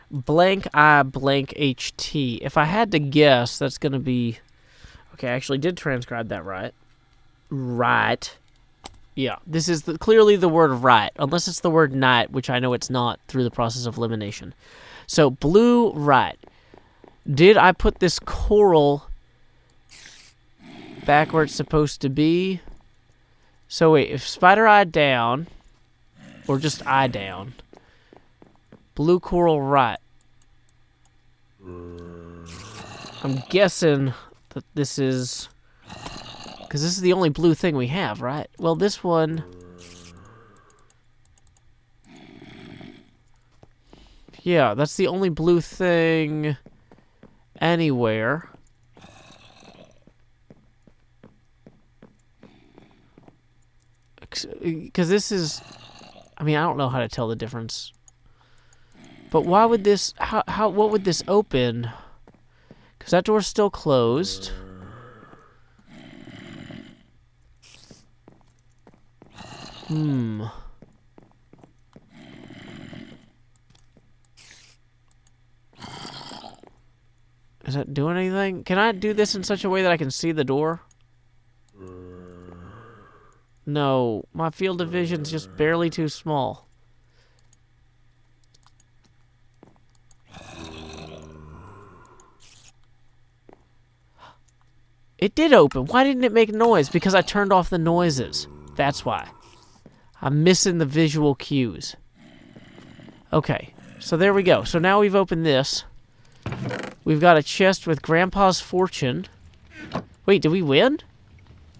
blank I blank HT. If I had to guess, that's going to be... Okay, I actually did transcribe that right. Right. Yeah, this is clearly the word right, unless it's the word night, which I know it's not through the process of elimination. So, blue, right. Did I put this coral back where it's supposed to be? So, wait, if spider eye down, or just eye down, blue coral right. I'm guessing that this is... Because this is the only blue thing we have, right? Well, this one... Yeah, that's the only blue thing anywhere. Because this is... I mean, I don't know how to tell the difference. But why would this... what would this open? Because that door's still closed. Is that doing anything? Can I do this in such a way that I can see the door? No, my field of vision's just barely too small. It did open. Why didn't it make noise? Because I turned off the noises. That's why. I'm missing the visual cues. Okay, so there we go. So now we've opened this. We've got a chest with Grandpa's fortune. Wait, did we win?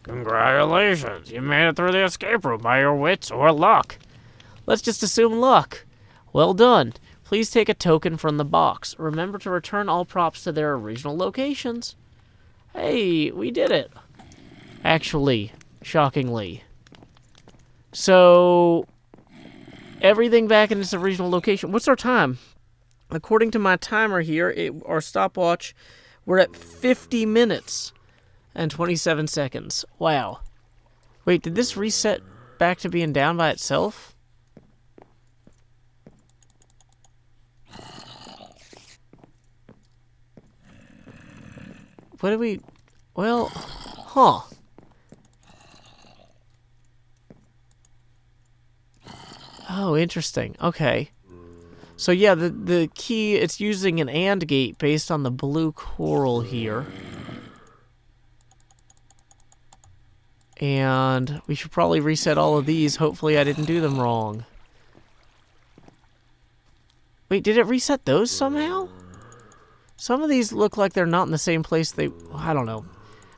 Congratulations, you made it through the escape room by your wits or luck. Let's just assume luck. Well done. Please take a token from the box. Remember to return all props to their original locations. Hey, we did it. Actually, shockingly. So, everything back in its original location. What's our time? According to my timer here, our stopwatch, we're at 50 minutes and 27 seconds. Wow. Wait, did this reset back to being down by itself? What did we... Well, huh. Oh, interesting. Okay. So yeah, the key, it's using an AND gate based on the blue coral here. And we should probably reset all of these. Hopefully I didn't do them wrong. Wait, did it reset those somehow? Some of these look like they're not in the same place I don't know.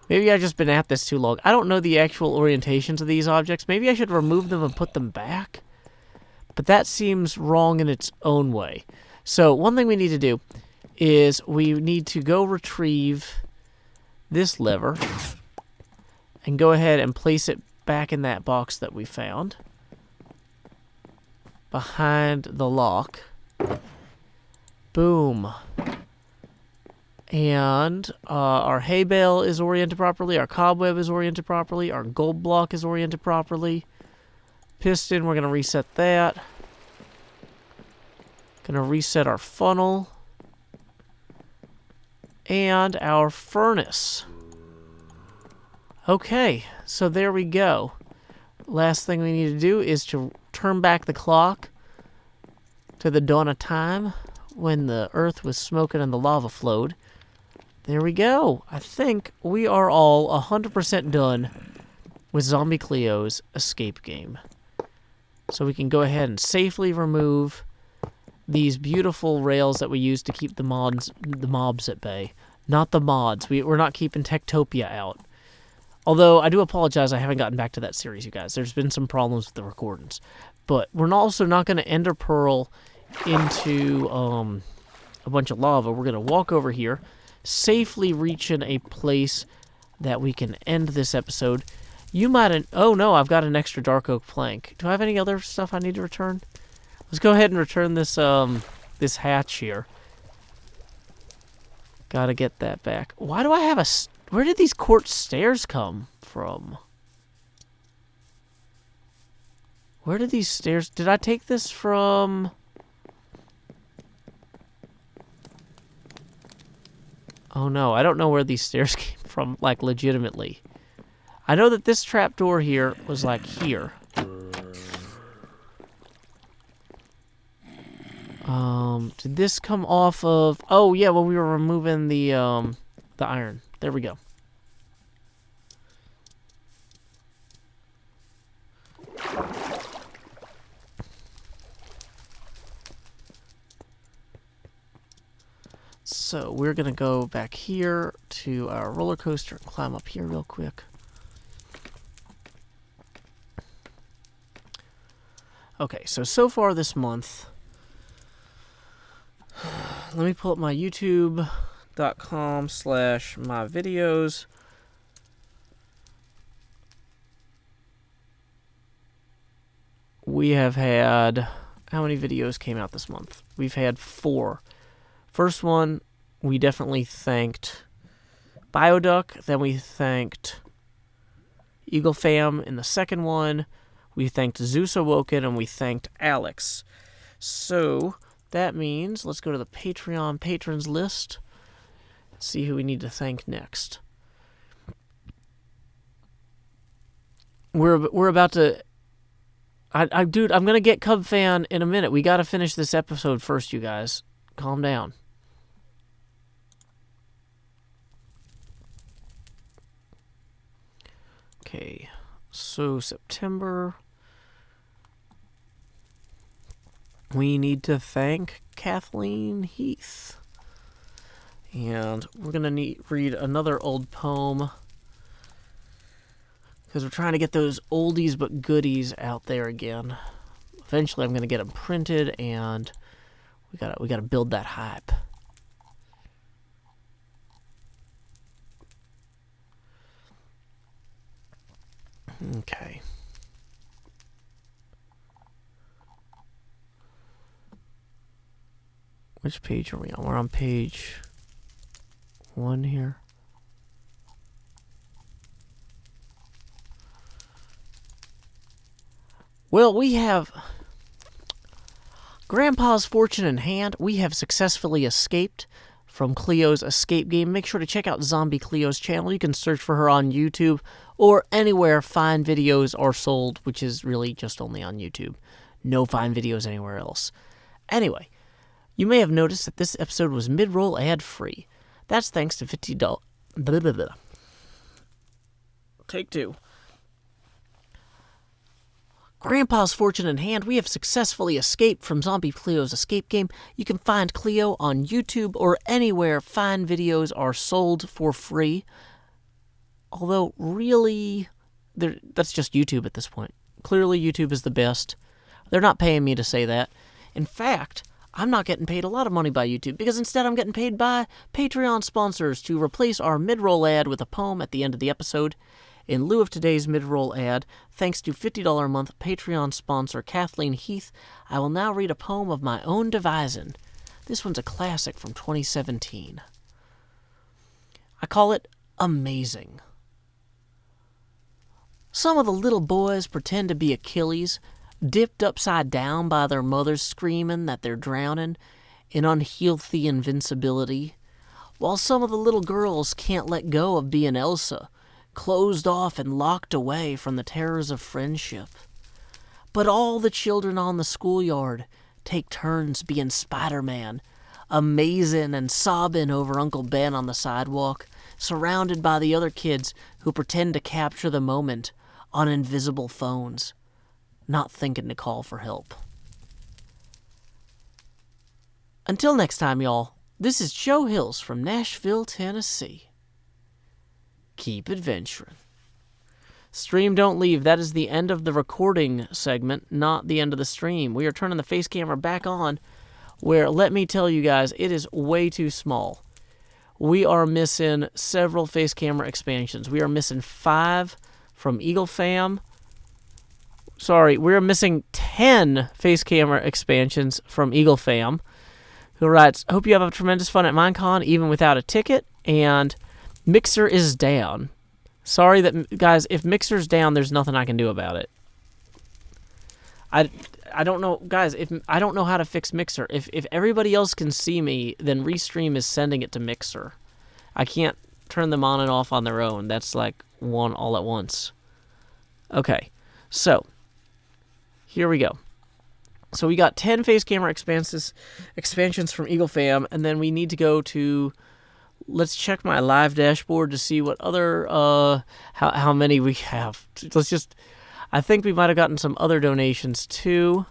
Maybe I've just been at this too long. I don't know the actual orientations of these objects. Maybe I should remove them and put them back. But that seems wrong in its own way. So one thing we need to do is we need to go retrieve this lever and go ahead and place it back in that box that we found behind the lock. Boom. And our hay bale is oriented properly, our cobweb is oriented properly, our gold block is oriented properly. Piston, we're going to reset that. Going to reset our funnel. And our furnace. Okay, so there we go. Last thing we need to do is to turn back the clock to the dawn of time when the earth was smoking and the lava flowed. There we go. I think we are all 100% done with Zombie Cleo's escape game. So we can go ahead and safely remove these beautiful rails that we use to keep the mobs at bay. Not the mods. We're not keeping Techtopia out. Although, I do apologize, I haven't gotten back to that series, you guys. There's been some problems with the recordings. But we're also not going to ender pearl into a bunch of lava. We're going to walk over here, safely reaching a place that we can end this episode. You might... Oh, no, I've got an extra dark oak plank. Do I have any other stuff I need to return? Let's go ahead and return this this hatch here. Gotta get that back. Why do I have a... Where did these quartz stairs come from? Where did these stairs... Did I take this from... Oh no, I don't know where these stairs came from, like, legitimately. I know that this trapdoor here was, like, here. Did this come off of... Oh, yeah, when we were removing the iron. There we go. So, we're going to go back here to our roller coaster and climb up here real quick. Okay, so far this month... Let me pull up my youtube.com/myvideos. We have had... How many videos came out this month? We've had 4. First one, we definitely thanked Bioduck. Then we thanked Eagle Fam. In the second one, we thanked Zeus Awoken, and we thanked Alex. So... That means, let's go to the Patreon patrons list. See who we need to thank next. We're about to... Dude, I'm going to get Cub Fan in a minute. We got to finish this episode first, you guys. Calm down. Okay, so September... We need to thank Kathleen Heath. And we're going to read another old poem. Because we're trying to get those oldies but goodies out there again. Eventually I'm going to get them printed, and we gotta build that hype. Okay. Which page are we on? We're on page 1 here. Well, we have Grandpa's fortune in hand. We have successfully escaped from Cleo's escape game. Make sure to check out Zombie Cleo's channel. You can search for her on YouTube or anywhere fine videos are sold, which is really just only on YouTube. No fine videos anywhere else. Anyway, you may have noticed that this episode was mid-roll ad-free. That's thanks to $50... Blah, blah, blah. Take 2. Grandpa's fortune in hand, we have successfully escaped from Zombie Cleo's escape game. You can find Cleo on YouTube or anywhere fine videos are sold for free. Although, really, that's just YouTube at this point. Clearly, YouTube is the best. They're not paying me to say that. In fact... I'm not getting paid a lot of money by YouTube, because instead I'm getting paid by Patreon sponsors to replace our mid-roll ad with a poem at the end of the episode. In lieu of today's mid-roll ad, thanks to $50 a month Patreon sponsor Kathleen Heath, I will now read a poem of my own devising. This one's a classic from 2017. I call it Amazing. Some of the little boys pretend to be Achilles, dipped upside down by their mothers screaming that they're drowning in unhealthy invincibility, while some of the little girls can't let go of being Elsa, closed off and locked away from the terrors of friendship. But all the children on the schoolyard take turns being Spider-Man, amazing and sobbing over Uncle Ben on the sidewalk, surrounded by the other kids who pretend to capture the moment on invisible phones, not thinking to call for help. Until next time, y'all, this is Joe Hills from Nashville, Tennessee. Keep adventuring. Stream don't leave. That is the end of the recording segment, not the end of the stream. We are turning the face camera back on, where, let me tell you guys, it is way too small. We are missing several face camera expansions. We are missing 5 from Eagle Fam. Sorry, we're missing 10 face camera expansions from Eagle Fam, who writes, hope you have a tremendous fun at Minecon, even without a ticket, and Mixer is down. Sorry that, guys, if Mixer's down, there's nothing I can do about it. I don't know, guys, I don't know how to fix Mixer. If everybody else can see me, then Restream is sending it to Mixer. I can't turn them on and off on their own. That's like one all at once. Okay, so here we go. So we got 10 face camera expansions from Eagle Fam, and then we need to go to, let's check my live dashboard to see what other, how many we have. Let's just, I think we might have gotten some other donations too.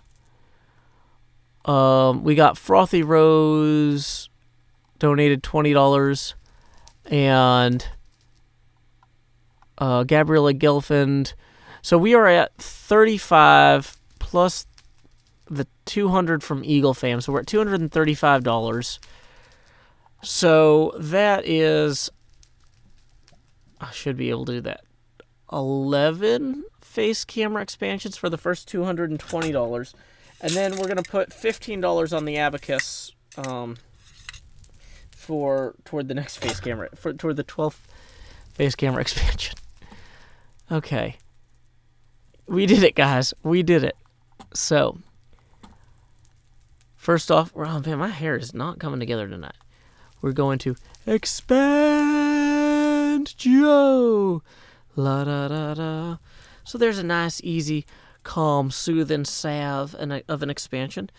We got Frothy Rose donated $20, and Gabriella Gelfand. So we are at 35 plus the 200 from Eagle Fam. So we're at $235. So that is, I should be able to do that, 11 face camera expansions for the first $220. And then we're going to put $15 on the abacus toward the next face camera, toward the 12th face camera expansion. Okay. We did it, guys. We did it. So, first off, oh man, my hair is not coming together tonight. We're going to expand Joe. La da da da. So there's a nice, easy, calm, soothing salve of an expansion.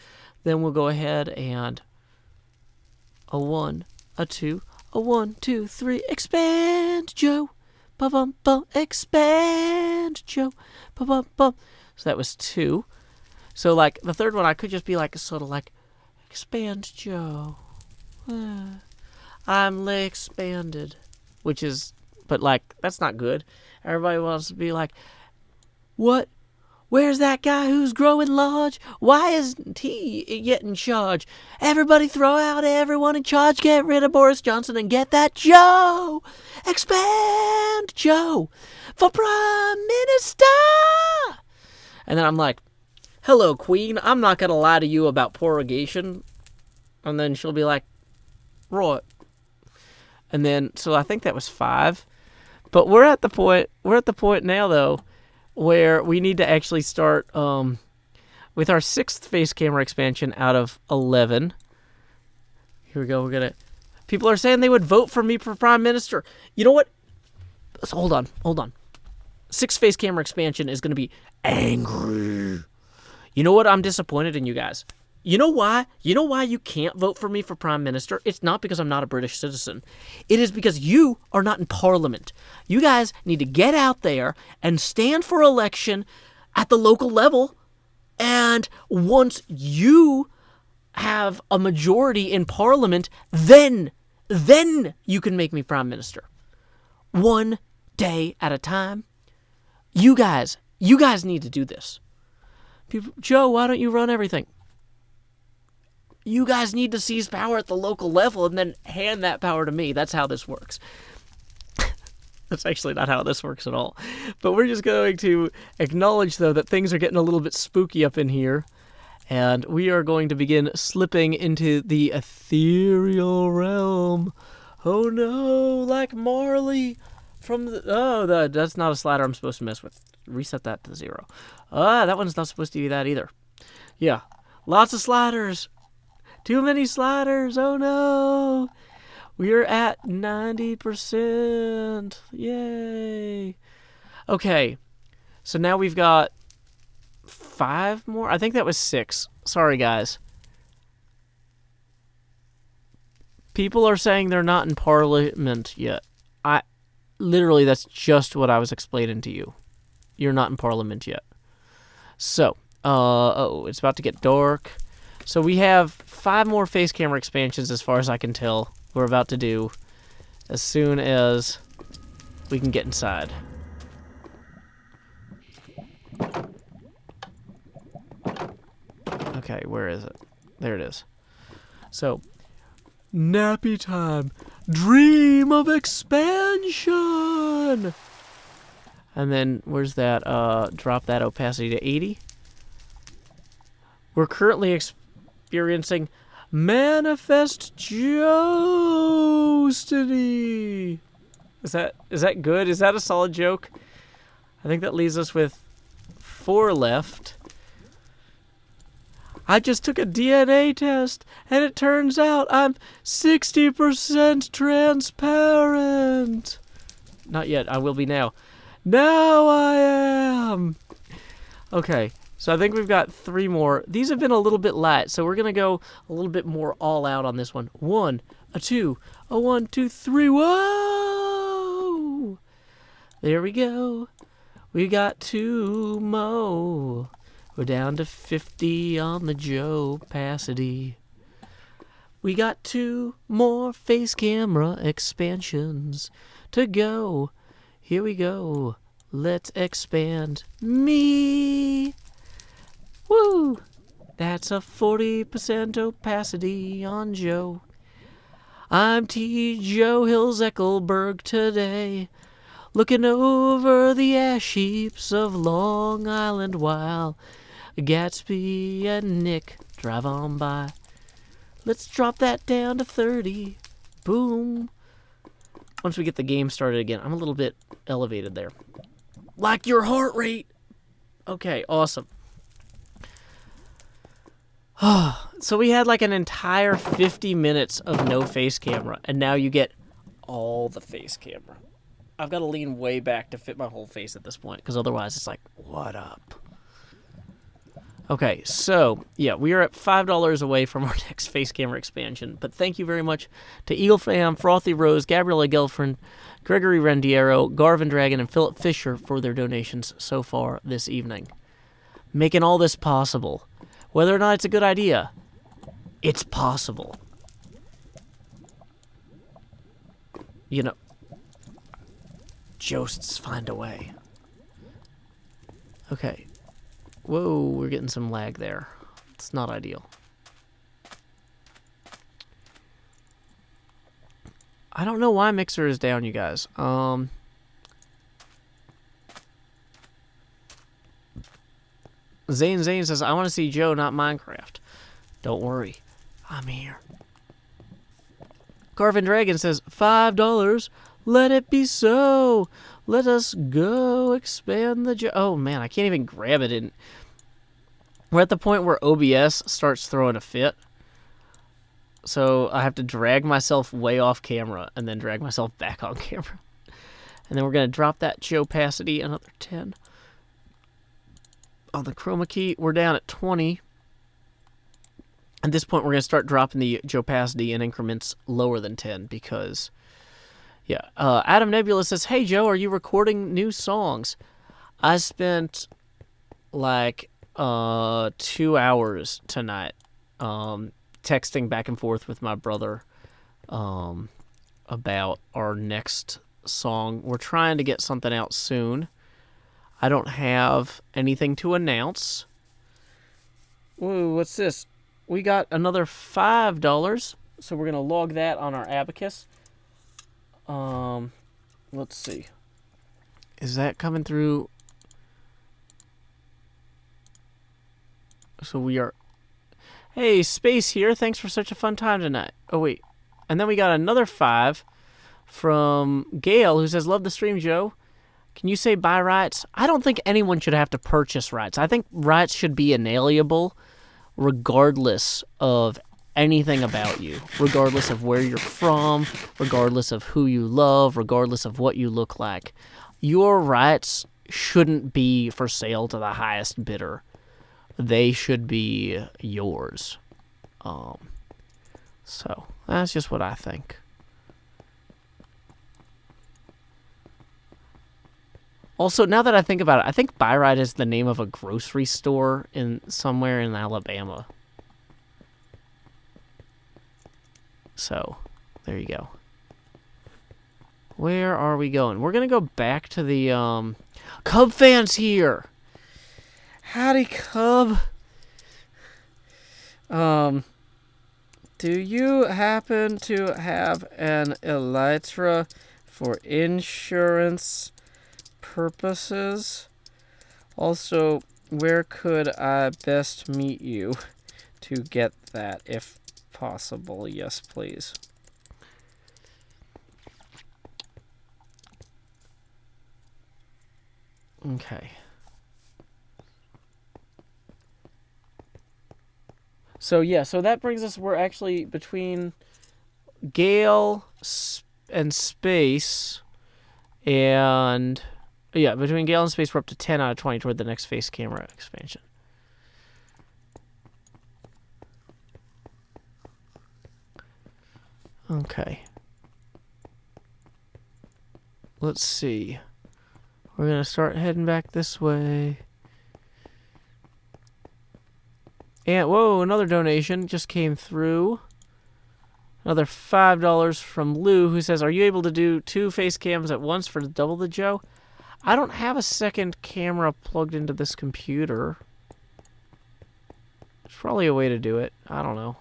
Then we'll go ahead and a 1, a 2, a 1, 2, 3, expand Joe. Ba-bum-bum, expand Joe. Ba-bum-bum. So that was 2. So, like, the third one, I could just be, like, sort of like, expand Joe. I'm expanded. Which is, but, like, that's not good. Everybody wants to be like, what? Where's that guy who's growing large? Why isn't he yet in charge? Everybody throw out everyone in charge. Get rid of Boris Johnson and get that Joe. Expand Joe for Prime Minister. And then I'm like, hello, Queen. I'm not going to lie to you about prorogation. And then she'll be like, right. And then, so I think that was 5. But we're at the point now, though, where we need to actually start with our 6th face camera expansion out of 11. Here we go. People are saying they would vote for me for Prime Minister. You know what? So hold on. 6th face camera expansion is going to be angry. You know what? I'm disappointed in you guys. You know why? You know why you can't vote for me for Prime Minister? It's not because I'm not a British citizen. It is because you are not in Parliament. You guys need to get out there and stand for election at the local level. And once you have a majority in Parliament, then you can make me Prime Minister. One day at a time. You guys need to do this. People, Joe, why don't you run everything? You guys need to seize power at the local level and then hand that power to me. That's how this works. That's actually not how this works at all. But we're just going to acknowledge, though, that things are getting a little bit spooky up in here. And we are going to begin slipping into the ethereal realm. Oh no, like Marley from the... that's not a slider I'm supposed to mess with. Reset that to 0. That one's not supposed to be that either. Yeah, lots of sliders. Too many sliders. Oh no. We're at 90%. Yay. Okay. So now we've got 5 more. I think that was 6. Sorry, guys. People are saying they're not in Parliament yet. Literally, that's just what I was explaining to you. You're not in Parliament yet. So, it's about to get dark. So we have 5 more face camera expansions as far as I can tell. We're about to do as soon as we can get inside. Okay, where is it? There it is. So, nappy time. Dream of expansion. And then where's that? Drop that opacity to 80. We're currently experiencing manifest Jostity. Is that good? Is that a solid joke? I think that leaves us with 4 left. I just took a DNA test, and it turns out I'm 60% transparent. Not yet. I will be now. Now I am. Okay, so I think we've got 3 more. These have been a little bit light, so we're going to go a little bit more all out on this one. 1, a 2, a 1, 2, 3. Whoa! There we go. We got 2 more. We're down to 50 on the Joe-pacity. We got 2 more face camera expansions to go. Here we go. Let's expand me. Woo! That's a 40% opacity on Joe. I'm T. Joe Hills Eckelberg today, looking over the ash heaps of Long Island while Gatsby and Nick drive on by. Let's drop that down to 30. Boom. Once we get the game started again, I'm a little bit elevated there. Like your heart rate. Okay, awesome. So we had like an entire 50 minutes of no face camera, and now you get all the face camera. I've got to lean way back to fit my whole face at this point, because otherwise it's like, what up? Okay, so, yeah, we are at $5 away from our next face camera expansion, but thank you very much to Eagle Fam, Frothy Rose, Gabriella Gelfrin, Gregory Rendiero, Garvin Dragon, and Philip Fisher for their donations so far this evening. Making all this possible. Whether or not it's a good idea, it's possible. You know, Josts find a way. Okay. Whoa, we're getting some lag there. It's not ideal. I don't know why Mixer is down, you guys. Zane says, I want to see Joe, not Minecraft. Don't worry. I'm here. Garvin Dragon says, $5. Let it be so. Let us go expand the... Oh, man, I can't even grab it. In. We're at the point where OBS starts throwing a fit. So I have to drag myself way off camera and then drag myself back on camera. And then we're going to drop that Joe-pacity another 10. On the chroma key, we're down at 20. At this point, we're going to start dropping the Joe-pacity in increments lower than 10 because... Yeah, Adam Nebula says, hey, Joe, are you recording new songs? I spent, like, 2 hours tonight texting back and forth with my brother about our next song. We're trying to get something out soon. I don't have anything to announce. Whoa, what's this? We got another $5, so we're going to log that on our abacus. Let's see. Is that coming through? So we are... Hey, Space here. Thanks for such a fun time tonight. Oh, wait. And then we got another 5 from Gail, who says, love the stream, Joe. Can you say buy rights? I don't think anyone should have to purchase rights. I think rights should be inalienable regardless of anything about you, regardless of where you're from, regardless of who you love, regardless of what you look like. Your rights shouldn't be for sale to the highest bidder. They should be yours. So That's just what I think. Also, now that I think about it, I think Byride is the name of a grocery store in somewhere in Alabama. So, there you go. Where are we going? We're going to go back to the, Cub fans here! Howdy, Cub! Do you happen to have an elytra for insurance purposes? Also, where could I best meet you to get that, if possible? Yes, please. Okay. So, yeah, so that brings us, we're actually between Gale and Space, and, yeah, between Gale and Space, we're up to 10 out of 20 toward the next face camera expansion. Okay. Let's see. We're going to start heading back this way. And, whoa, another donation just came through. Another $5 from Lou, who says, are you able to do 2 face cams at once for double the Joe? I don't have a second camera plugged into this computer. There's probably a way to do it. I don't know.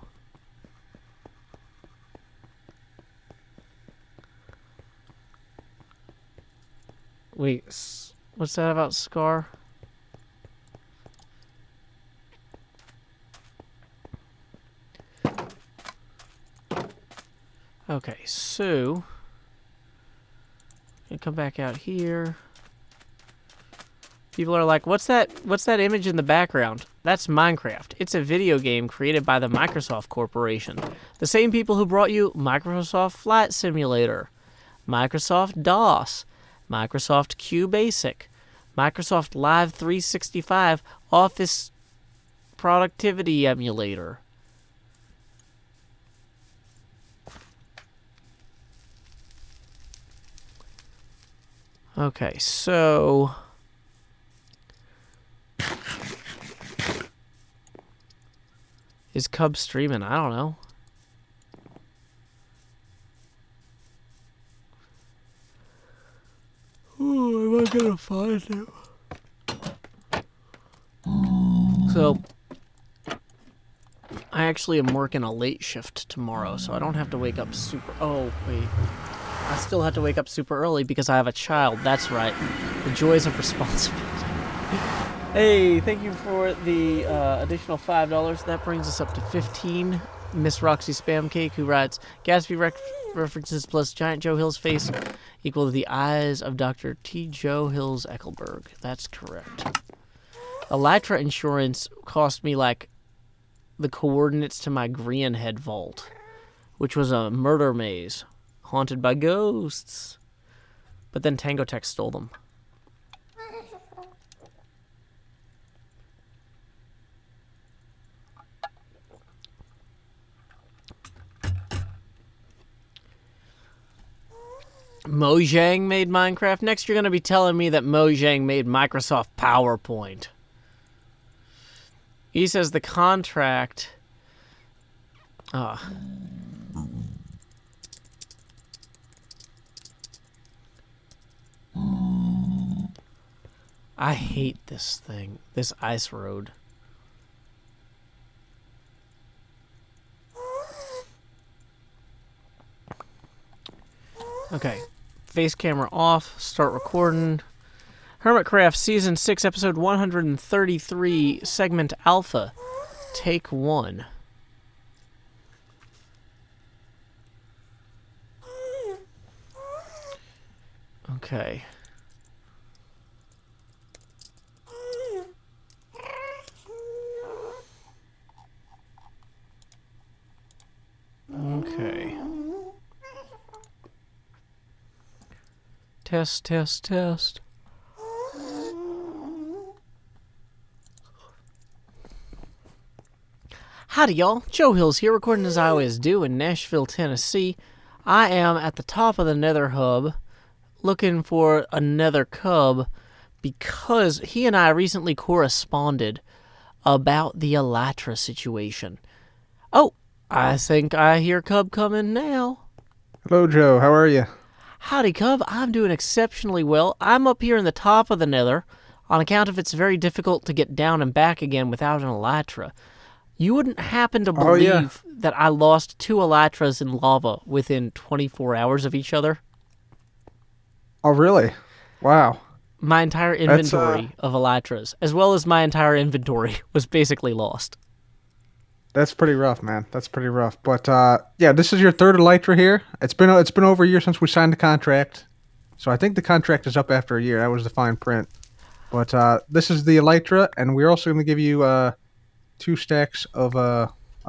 Wait, what's that about Scar? Okay, so gonna come back out here. People are like, what's that image in the background? That's Minecraft. It's a video game created by the Microsoft Corporation. The same people who brought you Microsoft Flight Simulator, Microsoft DOS, Microsoft QBasic, Microsoft Live 365 Office Productivity Emulator. Okay, so is Cub streaming? I don't know. Oh, am I gonna find him? So, I actually am working a late shift tomorrow, so I don't have to wake up super... Oh, wait. I still have to wake up super early because I have a child. That's right. The joys of responsibility. Hey, thank you for the additional $5. That brings us up to 15. Miss Roxy Spam Cake, who writes, Gatsby references plus Giant Joe Hill's face equal to the eyes of Dr. T. Joe Hills Eckelberg. That's correct. Elytra insurance cost me, like, the coordinates to my Greenhead vault, which was a murder maze haunted by ghosts. But then Tango Tech stole them. Mojang made Minecraft. Next, you're going to be telling me that Mojang made Microsoft PowerPoint. He says the contract... I hate this thing. This ice road. Okay. Face camera off. Start recording. Hermitcraft Season 6, Episode 133, Segment Alpha. Take 1. Okay. Okay. Test, test, test. Howdy, y'all. Joe Hills here, recording as I always do in Nashville, Tennessee. I am at the top of the Nether Hub, looking for a Nether Cub, because he and I recently corresponded about the Elytra situation. Oh, I think I hear Cub coming now. Hello, Joe. How are you? Howdy, Cub. I'm doing exceptionally well. I'm up here in the top of the Nether, on account of it's very difficult to get down and back again without an Elytra. You wouldn't happen to believe that I lost 2 Elytras in lava within 24 hours of each other? Oh, really? Wow. My entire inventory of Elytras, as well as my entire inventory, was basically lost. That's pretty rough, man. That's pretty rough. But yeah, this is your third Elytra here. It's been over a year since we signed the contract, so I think the contract is up after a year. That was the fine print. But this is the Elytra, and we're also going to give you 2 stacks of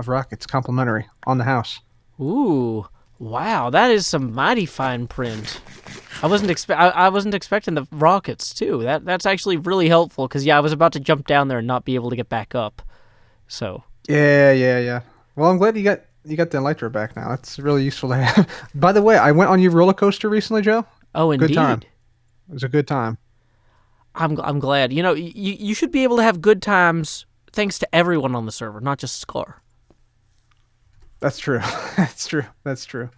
rockets, complimentary, on the house. Ooh, wow, that is some mighty fine print. I wasn't expecting the rockets too. That's actually really helpful because I was about to jump down there and not be able to get back up. So Yeah. Well, I'm glad you got the Elytra back now. That's really useful to have. By the way, I went on your roller coaster recently, Joe. Oh, indeed. Good time. It was a good time. I'm glad. You know, you should be able to have good times thanks to everyone on the server, not just Scar. That's true. That's true.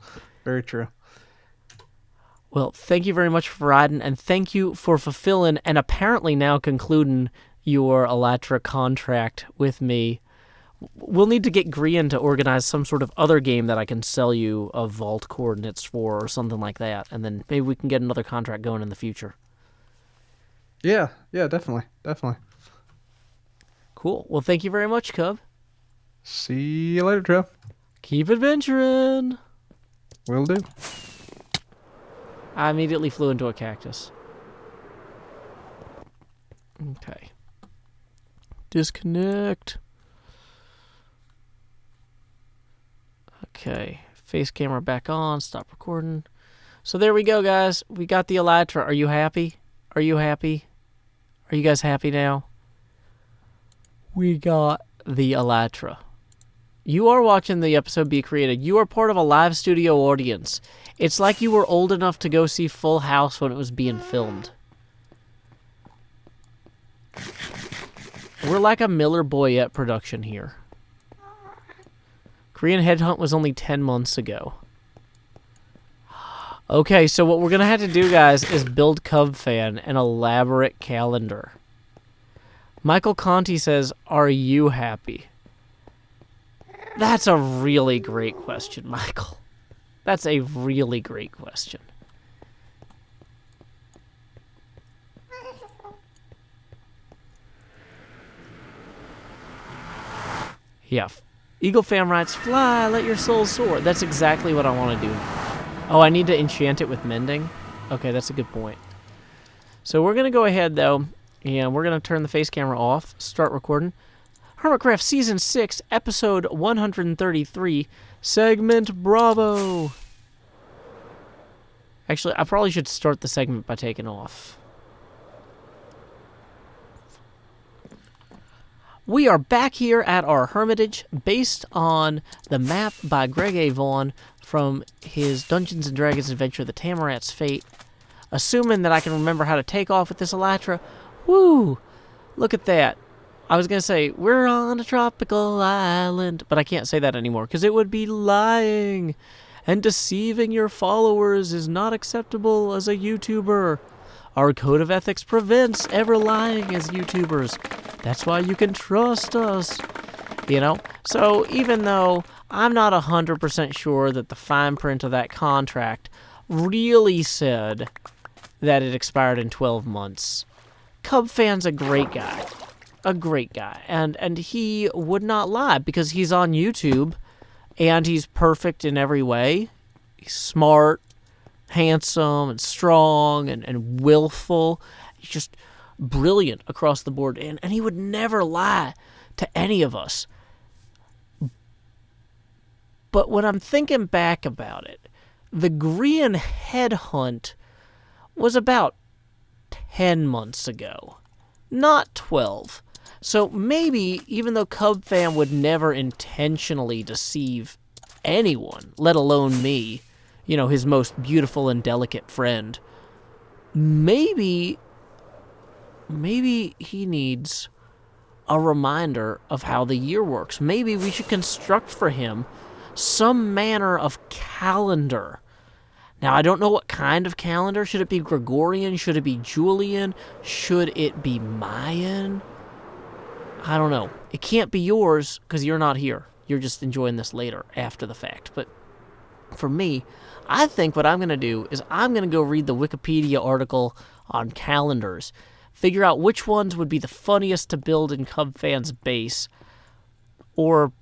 Very true. Well, thank you very much for riding, and thank you for fulfilling and apparently now concluding your Elytra contract with me. We'll need to get Grian to organize some sort of other game that I can sell you of vault coordinates for or something like that, and then maybe we can get another contract going in the future. Yeah, definitely. Cool. Well, thank you very much, Cub. See you later, Joe. Keep adventuring. Will do. I immediately flew into a cactus. Okay. Disconnect. Okay. Face camera back on. Stop recording. So there we go, guys. We got the Elytra. Are you happy? Are you guys happy now? We got the Elytra. You are watching the episode be created. You are part of a live studio audience. It's like you were old enough to go see Full House when it was being filmed. We're like a Miller Boyette production here. Korean Headhunt was only 10 months ago. Okay, so what we're going to have to do, guys, is build CubFan an elaborate calendar. Michael Conti says, are you happy? That's a really great question, Michael. That's a really great question. Yeah. Eagle Fam writes, fly, let your soul soar. That's exactly what I want to do. Oh, I need to enchant it with mending? Okay, that's a good point. So we're going to go ahead, though, and we're going to turn the face camera off, start recording. Hermitcraft Season 6, Episode 133, Segment Bravo. Actually, I probably should start the segment by taking off. We are back here at our hermitage, based on the map by Greg A. Vaughn from his Dungeons & Dragons adventure, The Tamarat's Fate. Assuming that I can remember how to take off with this Elytra. Woo! Look at that. I was going to say, we're on a tropical island, but I can't say that anymore, because it would be lying. And deceiving your followers is not acceptable as a YouTuber. Our code of ethics prevents ever lying as YouTubers. That's why you can trust us. You know? So even though I'm not 100% sure that the fine print of that contract really said that it expired in 12 months, CubFan's a great guy. A great guy. And he would not lie because he's on YouTube and he's perfect in every way. He's smart, handsome, and strong, and willful. He's just brilliant across the board. And he would never lie to any of us. But when I'm thinking back about it, the Grian Headhunt was about 10 months ago. Not 12. So maybe, even though Cub Fam would never intentionally deceive anyone, let alone me, his most beautiful and delicate friend, maybe he needs a reminder of how the year works. Maybe we should construct for him some manner of calendar. Now, I don't know what kind of calendar. Should it be Gregorian? Should it be Julian? Should it be Mayan? I don't know. It can't be yours because you're not here. You're just enjoying this later, after the fact. But for me, I think what I'm going to do is I'm going to go read the Wikipedia article on calendars, figure out which ones would be the funniest to build in Cub Fan's base, or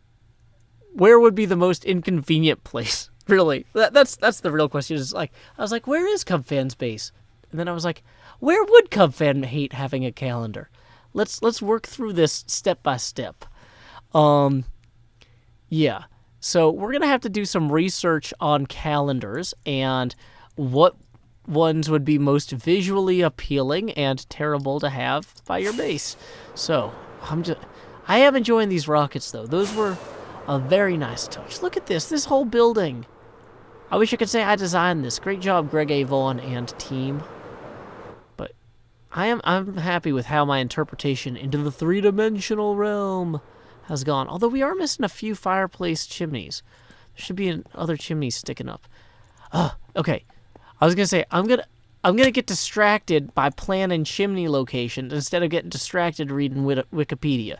where would be the most inconvenient place. Really, that's the real question. Is I was like, where is Cub Fan's base? And then I was like, where would Cub Fan hate having a calendar? Let's work through this step by step. Yeah. So we're gonna have to do some research on calendars and what ones would be most visually appealing and terrible to have by your base. So I am enjoying these rockets though. Those were a very nice touch. Look at this whole building. I wish I could say I designed this. Great job, Greg A. Vaughn and team. But I'm happy with how my interpretation into the three-dimensional realm has gone. Although we are missing a few fireplace chimneys. There should be other chimneys sticking up. Okay. I was gonna say I'm gonna get distracted by planning chimney locations instead of getting distracted reading Wikipedia.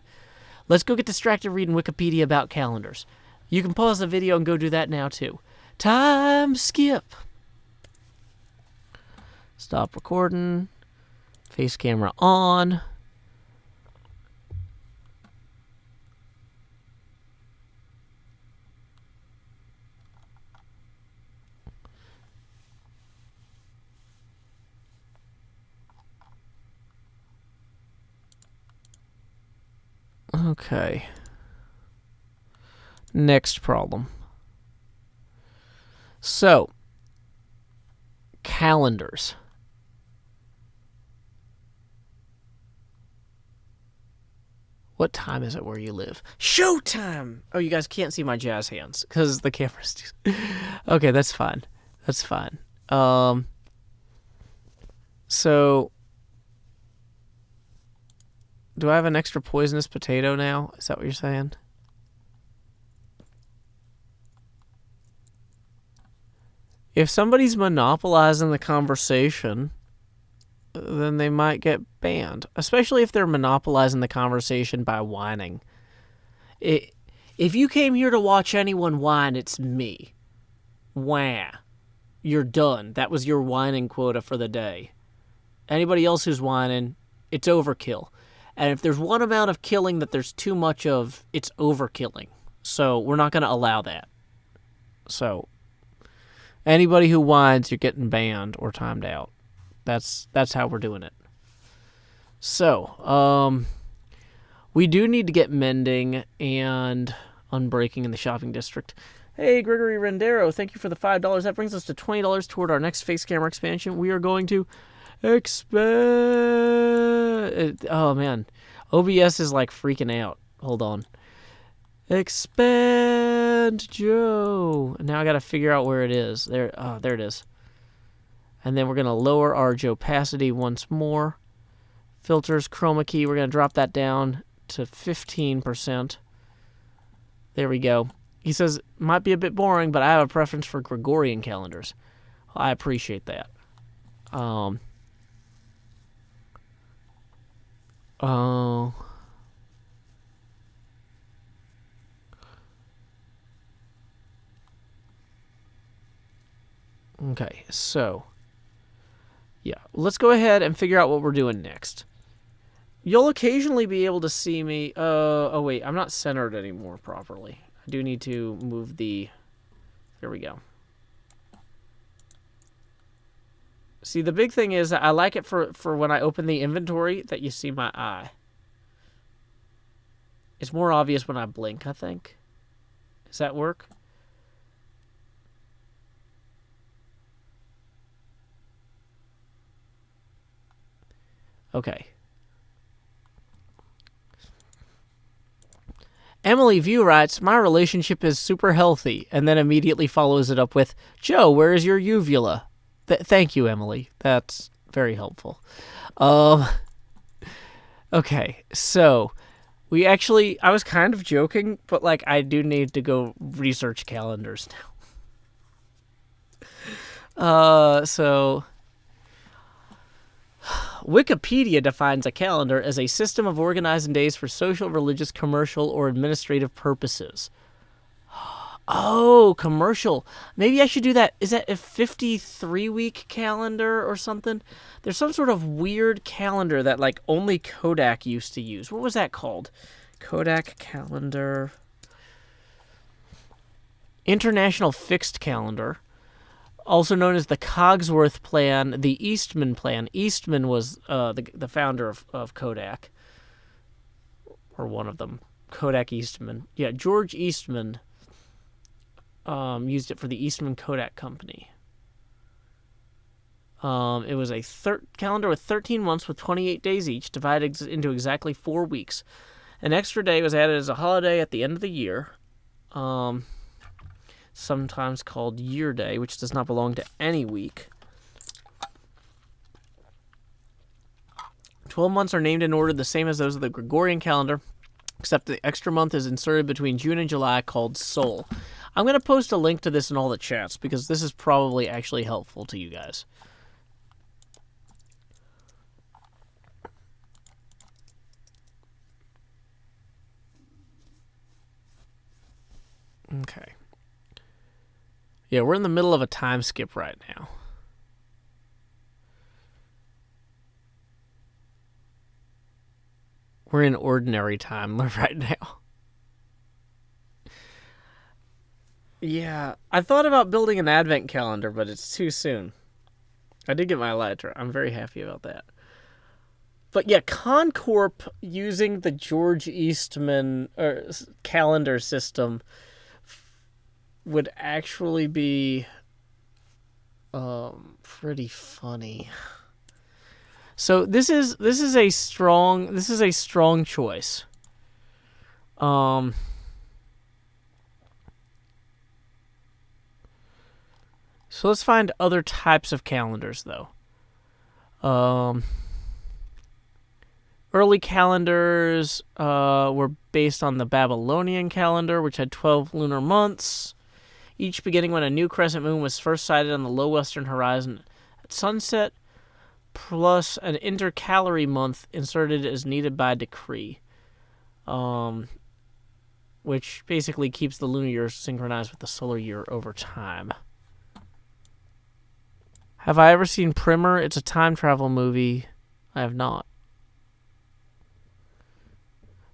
Let's go get distracted reading Wikipedia about calendars. You can pause the video and go do that now too. Time skip. Stop recording. Face camera on. Okay. Next problem. So, calendars. What time is it where you live? Showtime! Oh, you guys can't see my jazz hands because the camera's Okay, that's fine. That's fine. So, do I have an extra poisonous potato now? Is that what you're saying? If somebody's monopolizing the conversation, then they might get banned. Especially if they're monopolizing the conversation by whining. If you came here to watch anyone whine, it's me. Wah. You're done. That was your whining quota for the day. Anybody else who's whining, it's overkill. And if there's one amount of killing that there's too much of, it's overkilling. So we're not going to allow that. So anybody who whines, you're getting banned or timed out. That's how we're doing it. So, we do need to get mending and unbreaking in the shopping district. Hey, Gregory Rendero, thank you for the $5. That brings us to $20 toward our next face camera expansion. We are going to expand. Oh, man. OBS is like freaking out. Hold on. Expand Joe. Now I got to figure out where it is. There it is. And then we're going to lower our opacity once more. Filters, chroma key, we're going to drop that down to 15%. There we go. He says, might be a bit boring, but I have a preference for Gregorian calendars. I appreciate that. Okay, so yeah, let's go ahead and figure out what we're doing next. You'll occasionally be able to see me. Oh wait, I'm not centered anymore properly. I do need to move the. There we go. See, the big thing is I like it for when I open the inventory that you see my eye. It's more obvious when I blink, I think. Does that work? Okay. Emily View writes, my relationship is super healthy, and then immediately follows it up with, Joe, where is your uvula? Thank you, Emily. That's very helpful. Okay, so I was kind of joking, but like I do need to go research calendars now. So Wikipedia defines a calendar as a system of organizing days for social, religious, commercial, or administrative purposes. Oh, commercial. Maybe I should do that. Is that a 53-week calendar or something? There's some sort of weird calendar that like only Kodak used to use. What was that called? Kodak calendar. International Fixed Calendar. Also known as the Cogsworth Plan, the Eastman Plan. Eastman was the founder of Kodak. Or one of them. Kodak Eastman. Yeah, George Eastman used it for the Eastman Kodak Company. It was a calendar with 13 months with 28 days each, divided into exactly 4 weeks. An extra day was added as a holiday at the end of the year, sometimes called Year Day, which does not belong to any week. 12 months are named and ordered the same as those of the Gregorian calendar, except the extra month is inserted between June and July called Sol. I'm going to post a link to this in all the chats because this is probably actually helpful to you guys. Okay. Yeah, we're in the middle of a time skip right now. We're in ordinary time right now. Yeah, I thought about building an advent calendar, but it's too soon. I did get my Elytra. I'm very happy about that. But yeah, Concorp using the George Eastman calendar system would actually be pretty funny. So this is a strong choice. So let's find other types of calendars, though. Early calendars were based on the Babylonian calendar, which had 12 lunar months, each beginning when a new crescent moon was first sighted on the low western horizon at sunset, plus an intercalary month inserted as needed by decree, which basically keeps the lunar year synchronized with the solar year over time. Have I ever seen Primer? It's a time travel movie. I have not.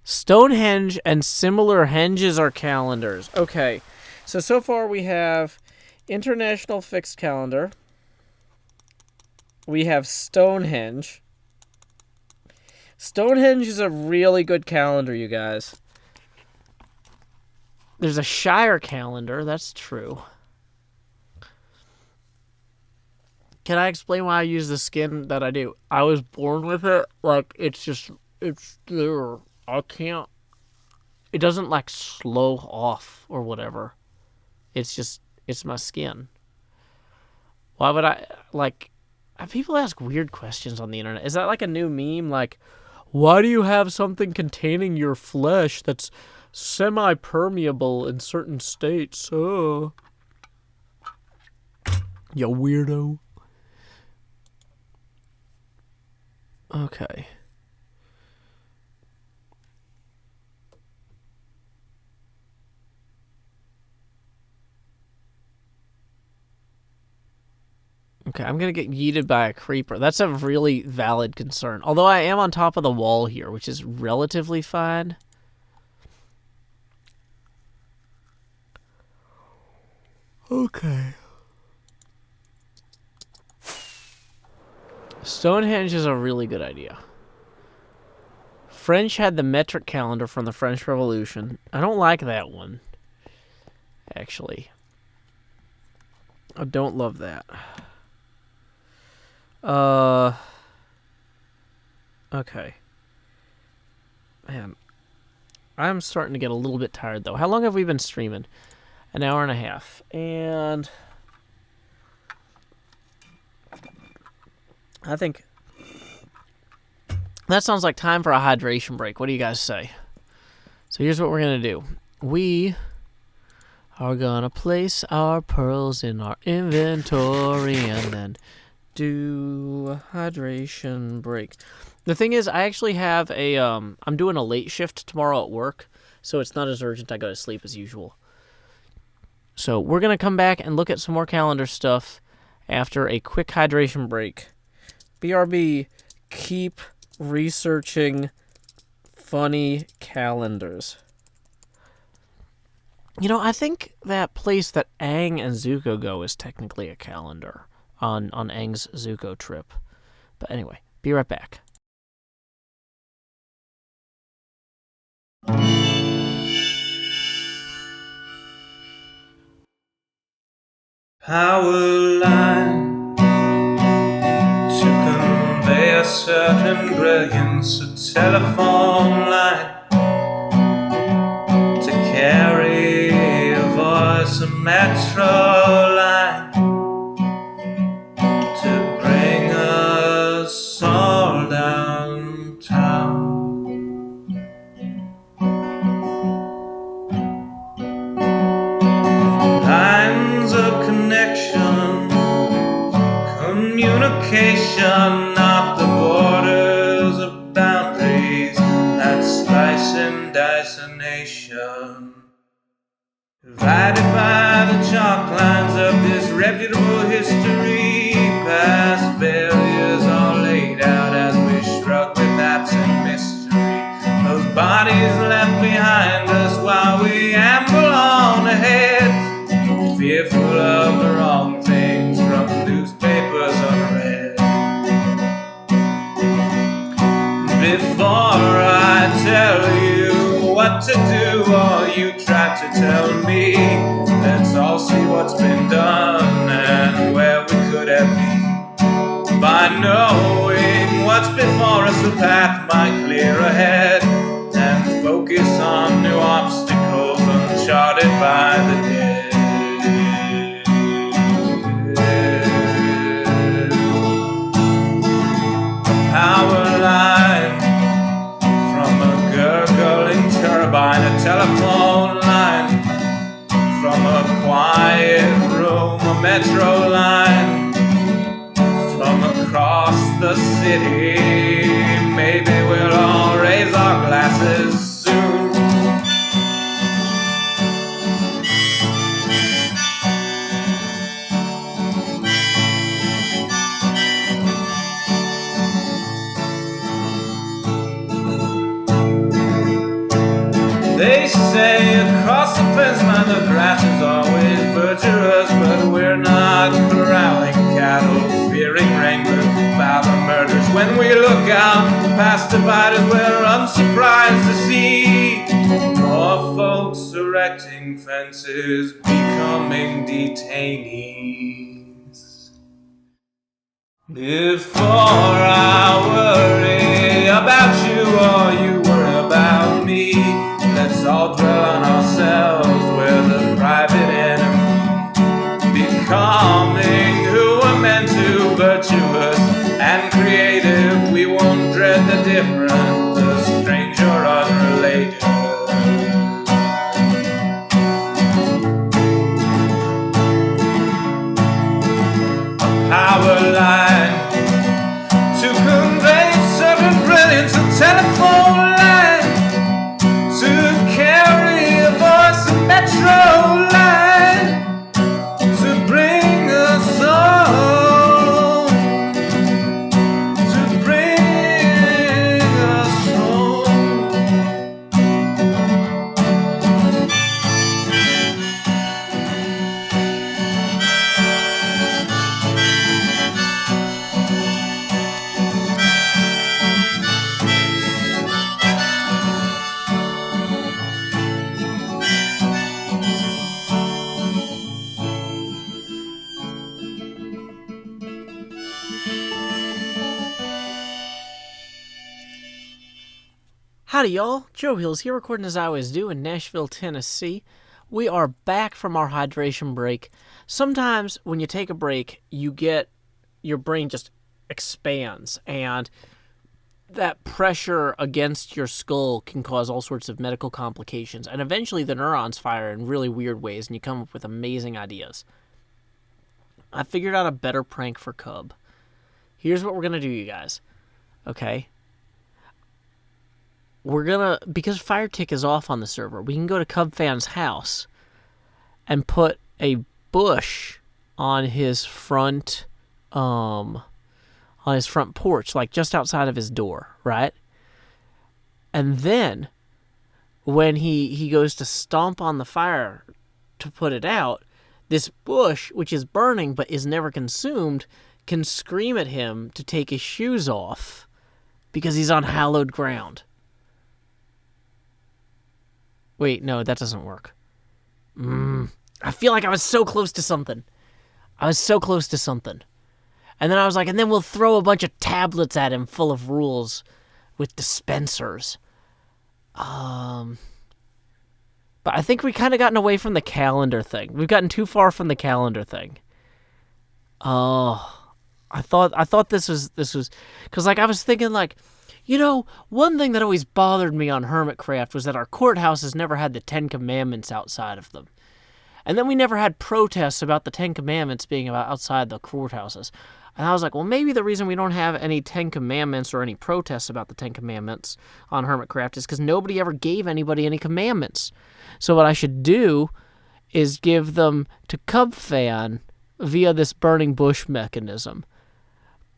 Stonehenge and similar henges are calendars. Okay, so far we have International Fixed Calendar. We have Stonehenge. Stonehenge is a really good calendar, you guys. There's a Shire calendar, that's true. Can I explain why I use the skin that I do? I was born with it. Like, it's there. I can't. It doesn't, like, slow off or whatever. It's my skin. Why would I, like, people ask weird questions on the internet. Is that, like, a new meme? Like, why do you have something containing your flesh that's semi-permeable in certain states? Oh. You weirdo. Okay. Okay, I'm going to get yeeted by a creeper. That's a really valid concern. Although I am on top of the wall here, which is relatively fine. Okay. Stonehenge is a really good idea. French had the metric calendar from the French Revolution. I don't like that one, actually. I don't love that. Okay. Man. I'm starting to get a little bit tired, though. How long have we been streaming? An hour and a half. And I think that sounds like time for a hydration break. What do you guys say? So here's what we're going to do. We are going to place our pearls in our inventory and then do a hydration break. The thing is, I actually have I'm doing a late shift tomorrow at work, so it's not as urgent I go to sleep as usual. So we're going to come back and look at some more calendar stuff after a quick hydration break. BRB, keep researching funny calendars. You know, I think that place that Aang and Zuko go is technically a calendar on Aang's Zuko trip. But anyway, be right back. Power line to convey a certain brilliance, a telephone line to carry a voice, a metro line to bring us all downtown. Lines of connection, communication, not the borders of boundaries that slice and dice a nation. Divided by the chalk lines of disreputable history, past failures are laid out as we shrug with absent mystery. Those bodies left behind us while we amble on ahead, fearful of the wrong things from newspapers unread. Before I tell you what to do, or you try to tell me, let's all see what's been done and where we could have been. By knowing what's before us, the path might clear ahead, and focus on new obstacles uncharted by the dead. Power line from a gurgling turbine, a telephone line from a quiet room, a metro line from across the city. Maybe we'll all raise our glasses soon. They say across the fence line the grass is always butcherous, but we're not corralling cattle, fearing rainbows, violent murders. When we look out past dividers, we're unsurprised to see more folks erecting fences, becoming detainees. Before I worry about you or you worry about me, let's all dwell on ourselves, we're the private enemy, becoming who we're meant to, virtuous and creative. We won't dread the different, the strange or unrelated. A power line to convey certain brilliance, a telephone Howdy, y'all. Joe Hills here, recording as I always do in Nashville, Tennessee. We are back from our hydration break. Sometimes when you take a break, your brain just expands, and that pressure against your skull can cause all sorts of medical complications, and eventually the neurons fire in really weird ways, and you come up with amazing ideas. I figured out a better prank for Cub. Here's what we're going to do, you guys. Okay? Because FireTick is off on the server, we can go to CubFan's house and put a bush on his front porch, like just outside of his door, right? And then when he goes to stomp on the fire to put it out, this bush, which is burning but is never consumed, can scream at him to take his shoes off because he's on hallowed ground. Wait, no, that doesn't work. I feel like I was so close to something. And then I was like, and then we'll throw a bunch of tablets at him full of rules with dispensers. But I think we kind of gotten away from the calendar thing. We've gotten too far from the calendar thing. Oh, I thought this was, because like I was thinking like, you know, one thing that always bothered me on Hermitcraft was that our courthouses never had the 10 Commandments outside of them. And then we never had protests about the 10 Commandments being about outside the courthouses. And I was like, well, maybe the reason we don't have any 10 Commandments or any protests about the 10 Commandments on Hermitcraft is because nobody ever gave anybody any commandments. So what I should do is give them to CubFan via this burning bush mechanism.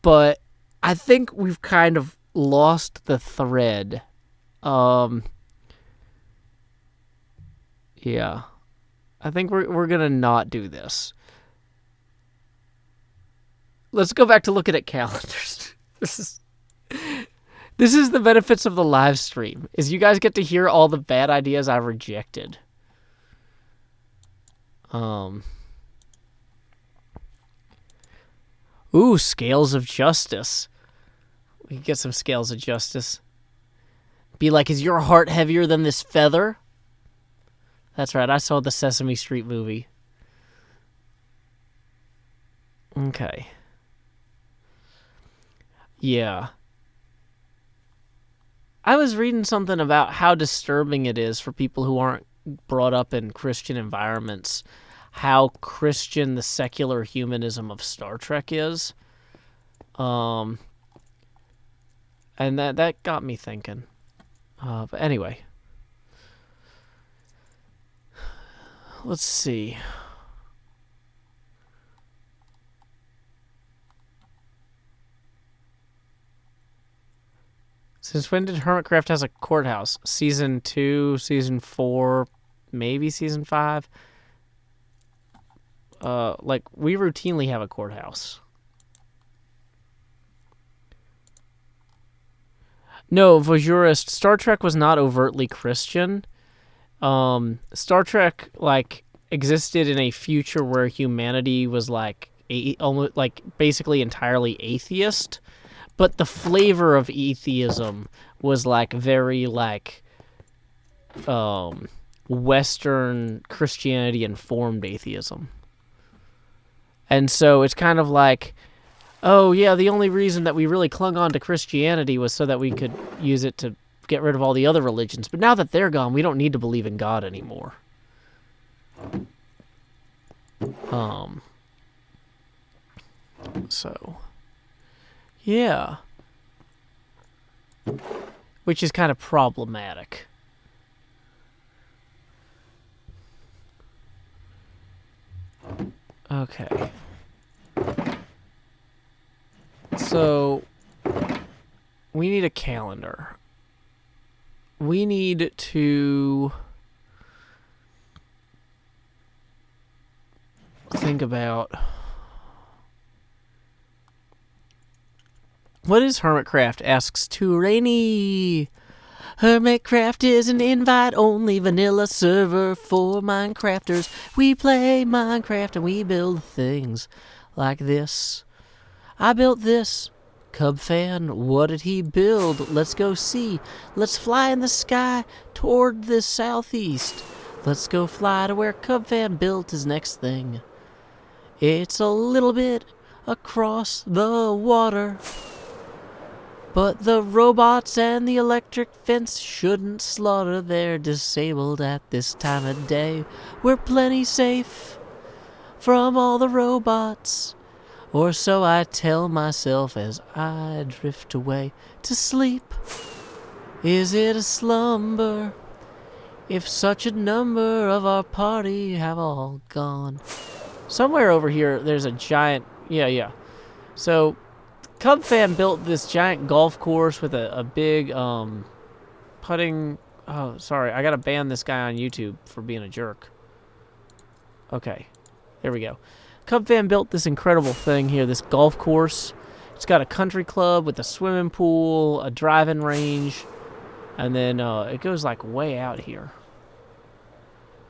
But I think we've kind of lost the thread. Yeah. I think we're gonna not do this. Let's go back to looking at calendars. This is the benefits of the live stream, is you guys get to hear all the bad ideas I rejected. Ooh, scales of justice. We can get some scales of justice. Be like, is your heart heavier than this feather? That's right, I saw the Sesame Street movie. Okay. Yeah. I was reading something about how disturbing it is for people who aren't brought up in Christian environments, how Christian the secular humanism of Star Trek is. And that got me thinking. But anyway. Let's see. Since when did Hermitcraft has a courthouse? Season 2, Season 4, maybe Season 5? Like, we routinely have a courthouse. No, Voyeurist, Star Trek was not overtly Christian. Star Trek, like, existed in a future where humanity was, like, almost, like, basically entirely atheist, but the flavor of atheism was, like, very, like, Western Christianity-informed atheism. And so it's kind of like, oh, yeah, the only reason that we really clung on to Christianity was so that we could use it to get rid of all the other religions. But now that they're gone, we don't need to believe in God anymore. So, yeah. Which is kind of problematic. Okay. So, we need a calendar. We need to think about what is Hermitcraft, asks to Rainy. Hermitcraft is an invite-only vanilla server for Minecrafters. We play Minecraft and we build things like this. I built this Cub fan, what did he build? Let's go see. Let's fly in the sky toward the southeast. Let's go fly to where Cub fan built his next thing. It's a little bit across the water, but the robots and the electric fence shouldn't slaughter. They're disabled at this time of day. We're plenty safe from all the robots, or so I tell myself as I drift away to sleep. Is it a slumber if such a number of our party have all gone? Somewhere over here there's a giant, yeah. So Cub fan built this giant golf course with a big putting. Oh, sorry, I gotta ban this guy on YouTube for being a jerk. Okay, there we go. Cub fan built this incredible thing here, this golf course. It's got a country club with a swimming pool, a driving range, and then it goes like way out here.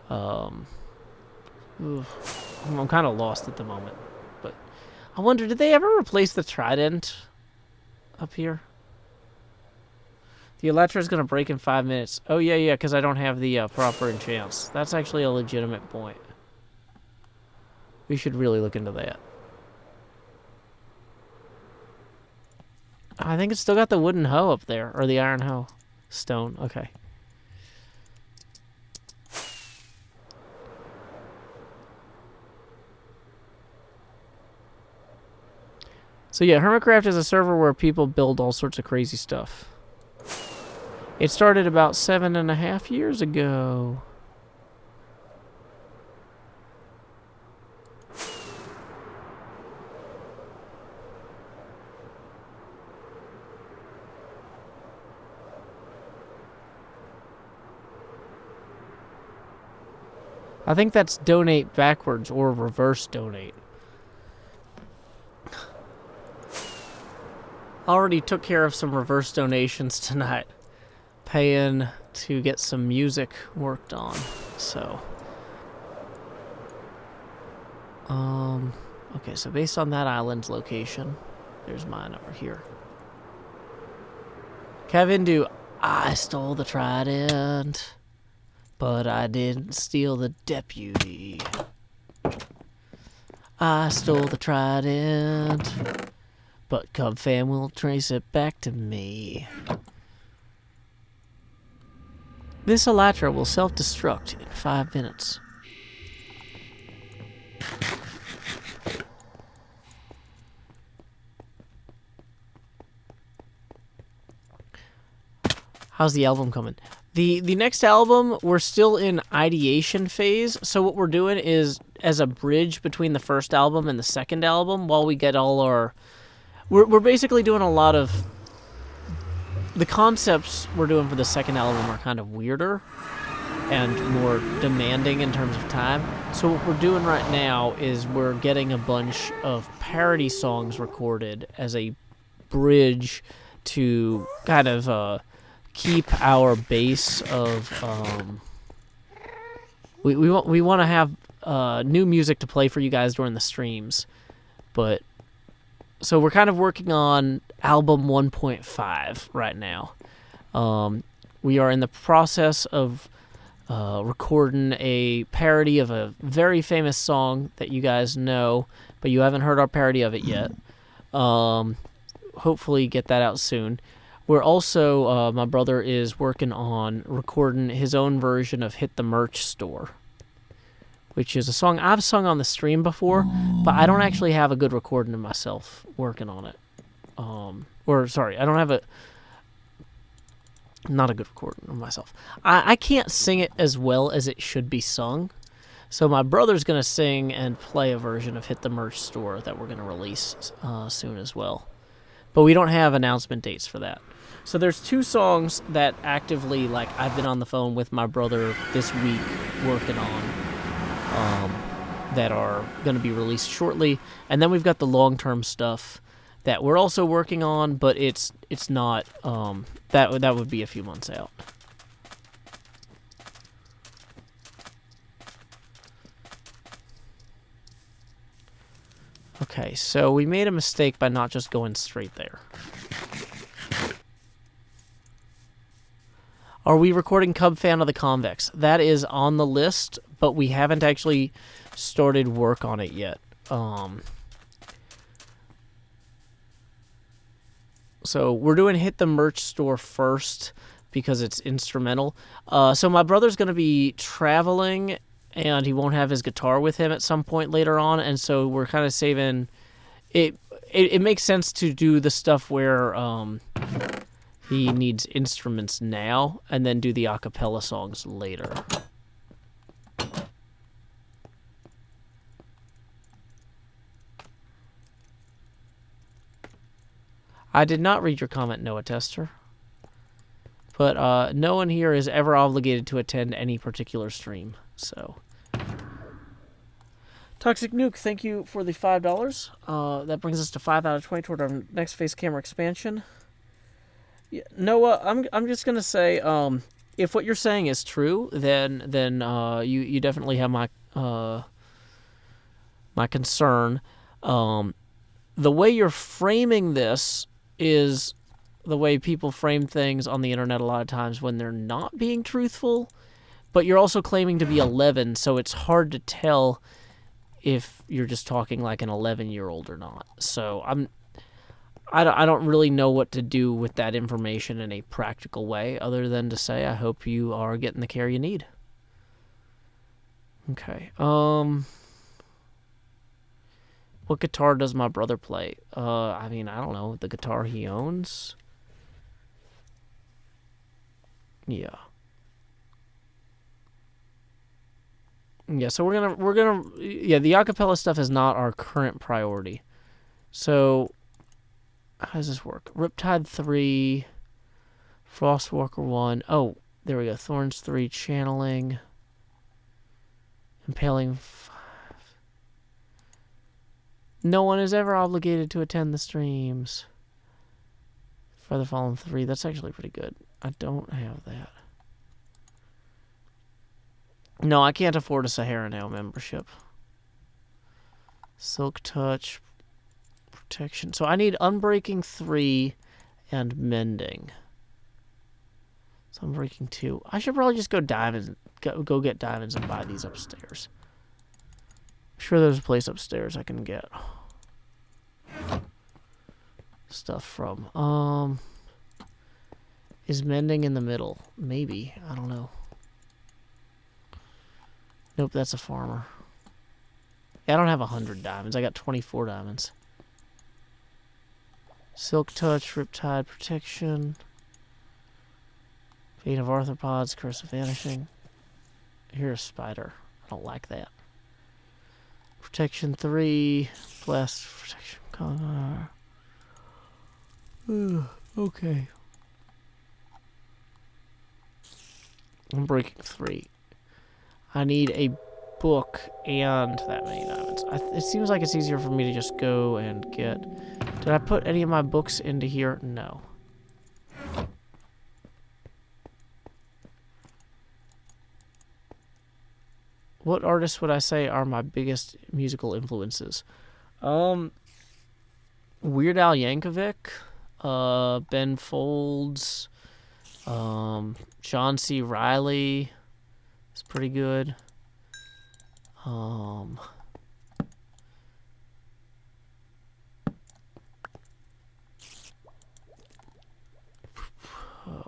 I'm kind of lost at the moment, but I wonder, did they ever replace the trident up here? The Elytra is going to break in 5 minutes. Oh, yeah, because I don't have the proper enchants. That's actually a legitimate point. We should really look into that. I think it's still got the wooden hoe up there, or the iron hoe. Stone, okay. So yeah, Hermitcraft is a server where people build all sorts of crazy stuff. It started about 7.5 years ago. I think that's donate backwards or reverse donate. Already took care of some reverse donations tonight, paying to get some music worked on. So, okay, so based on that island's location, there's mine over here. Kevin, I stole the trident, but I didn't steal the deputy. I stole the trident, but Cub fan will trace it back to me. This Elytra will self-destruct in 5 minutes. How's the album coming? The next album, we're still in ideation phase, so what we're doing is, as a bridge between the first album and the second album, while we get all our... We're basically doing a lot of... The concepts we're doing for the second album are kind of weirder and more demanding in terms of time. So what we're doing right now is we're getting a bunch of parody songs recorded as a bridge to kind of keep our base of... We want to have new music to play for you guys during the streams, but... So we're kind of working on album 1.5 right now. We are in the process of recording a parody of a very famous song that you guys know, but you haven't heard our parody of it yet. Hopefully get that out soon. We're also, my brother is working on recording his own version of Hit the Merch Store, which is a song I've sung on the stream before, but I don't actually have a good recording of myself working on it. I don't have not a good recording of myself. I can't sing it as well as it should be sung, so my brother's going to sing and play a version of Hit the Merch Store that we're going to release soon as well. But we don't have announcement dates for that. So there's 2 songs that actively, I've been on the phone with my brother this week working on. That are going to be released shortly, and then we've got the long-term stuff that we're also working on, but it's not that would be a few months out. Okay, so we made a mistake by not just going straight there. Are we recording Cub Fan of the Convex? That is on the list, but we haven't actually started work on it yet. So we're doing Hit the Merch Store first because it's instrumental. So my brother's going to be traveling, and he won't have his guitar with him at some point later on, and so we're kind of saving... It makes sense to do the stuff where he needs instruments now, and then do the a cappella songs later. I did not read your comment, Noah Tester. But no one here is ever obligated to attend any particular stream, so... Toxic Nuke, thank you for the $5. That brings us to 5 out of 20 toward our next face camera expansion. Yeah, Noah, I'm just gonna say, if what you're saying is true, then you definitely have my my concern. The way you're framing this is the way people frame things on the internet a lot of times when they're not being truthful, but you're also claiming to be 11, so it's hard to tell if you're just talking like an 11-year-old or not. So I don't really know what to do with that information in a practical way other than to say I hope you are getting the care you need. Okay. What guitar does my brother play? I mean, I don't know. The guitar he owns? Yeah. Yeah, so we're gonna yeah, the acapella stuff is not our current priority. So how does this work? Riptide 3, Frostwalker 1. Oh, there we go. Thorns 3, channeling. Impaling 5. No one is ever obligated to attend the streams. Feather Fallen 3. That's actually pretty good. I don't have that. No, I can't afford a Sahara Now membership. Silk Touch, Protection. So I need Unbreaking 3 and Mending. So Unbreaking 2. I should probably just go go get diamonds and buy these upstairs. I'm sure there's a place upstairs I can get stuff from. Is Mending in the middle? Maybe. I don't know. Nope, that's a farmer. Yeah, I don't have 100 diamonds. I got 24 diamonds. Silk Touch, Riptide, Protection. Fate of Arthropods, Curse of Vanishing. Here's a spider. I don't like that. Protection 3. Blast, Protection, Conquer. Okay. I'm breaking 3. I need a book and that many diamonds. It seems like it's easier for me to just go and get... Did I put any of my books into here? No. What artists would I say are my biggest musical influences? Weird Al Yankovic, Ben Folds, John C. Reilly. It's pretty good.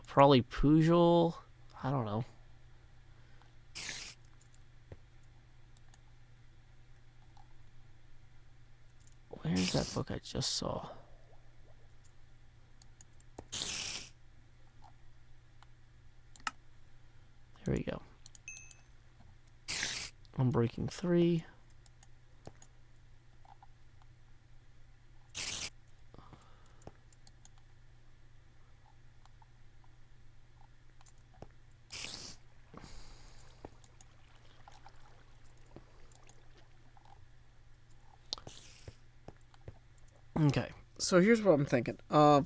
Probably Pujol. I don't know. Where's that book I just saw? There we go. I'm breaking 3. Okay, so here's what I'm thinking. I've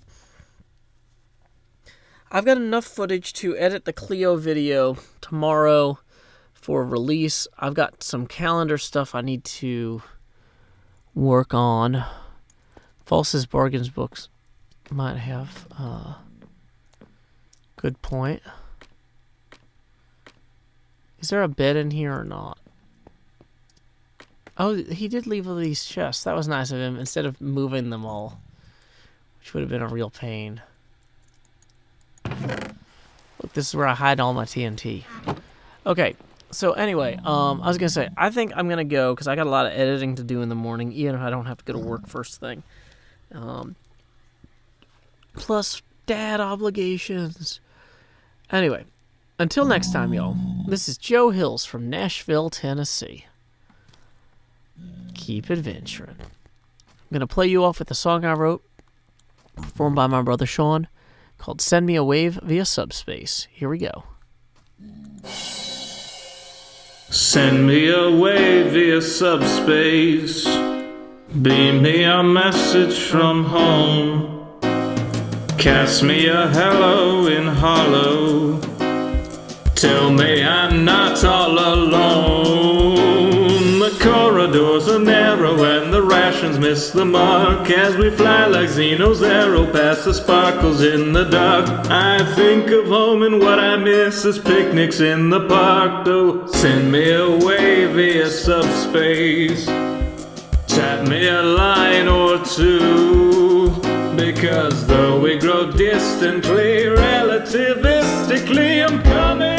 got enough footage to edit the Clio video tomorrow for release. I've got some calendar stuff I need to work on. False's Bargains books might have good point. Is there a bed in here or not? Oh, he did leave all these chests. That was nice of him, instead of moving them all, which would have been a real pain. Look, this is where I hide all my TNT. Okay, so anyway, I was going to say, I think I'm going to go, because I got a lot of editing to do in the morning, even if I don't have to go to work first thing. Plus dad obligations. Anyway, until next time, y'all, this is Joe Hills from Nashville, Tennessee. Keep adventuring. I'm going to play you off with a song I wrote, performed by my brother Sean, called Send Me a Wave Via Subspace. Here we go. Send me away via subspace. Beam me a message from home. Cast me a hello in hollow. Tell me I'm not all alone. The corridors are narrow and the rations miss the mark as we fly like Xeno's arrow past the sparkles in the dark. I think of home and what I miss is picnics in the park. Though send me away via subspace. Tap me a line or two, because though we grow distantly, relativistically I'm coming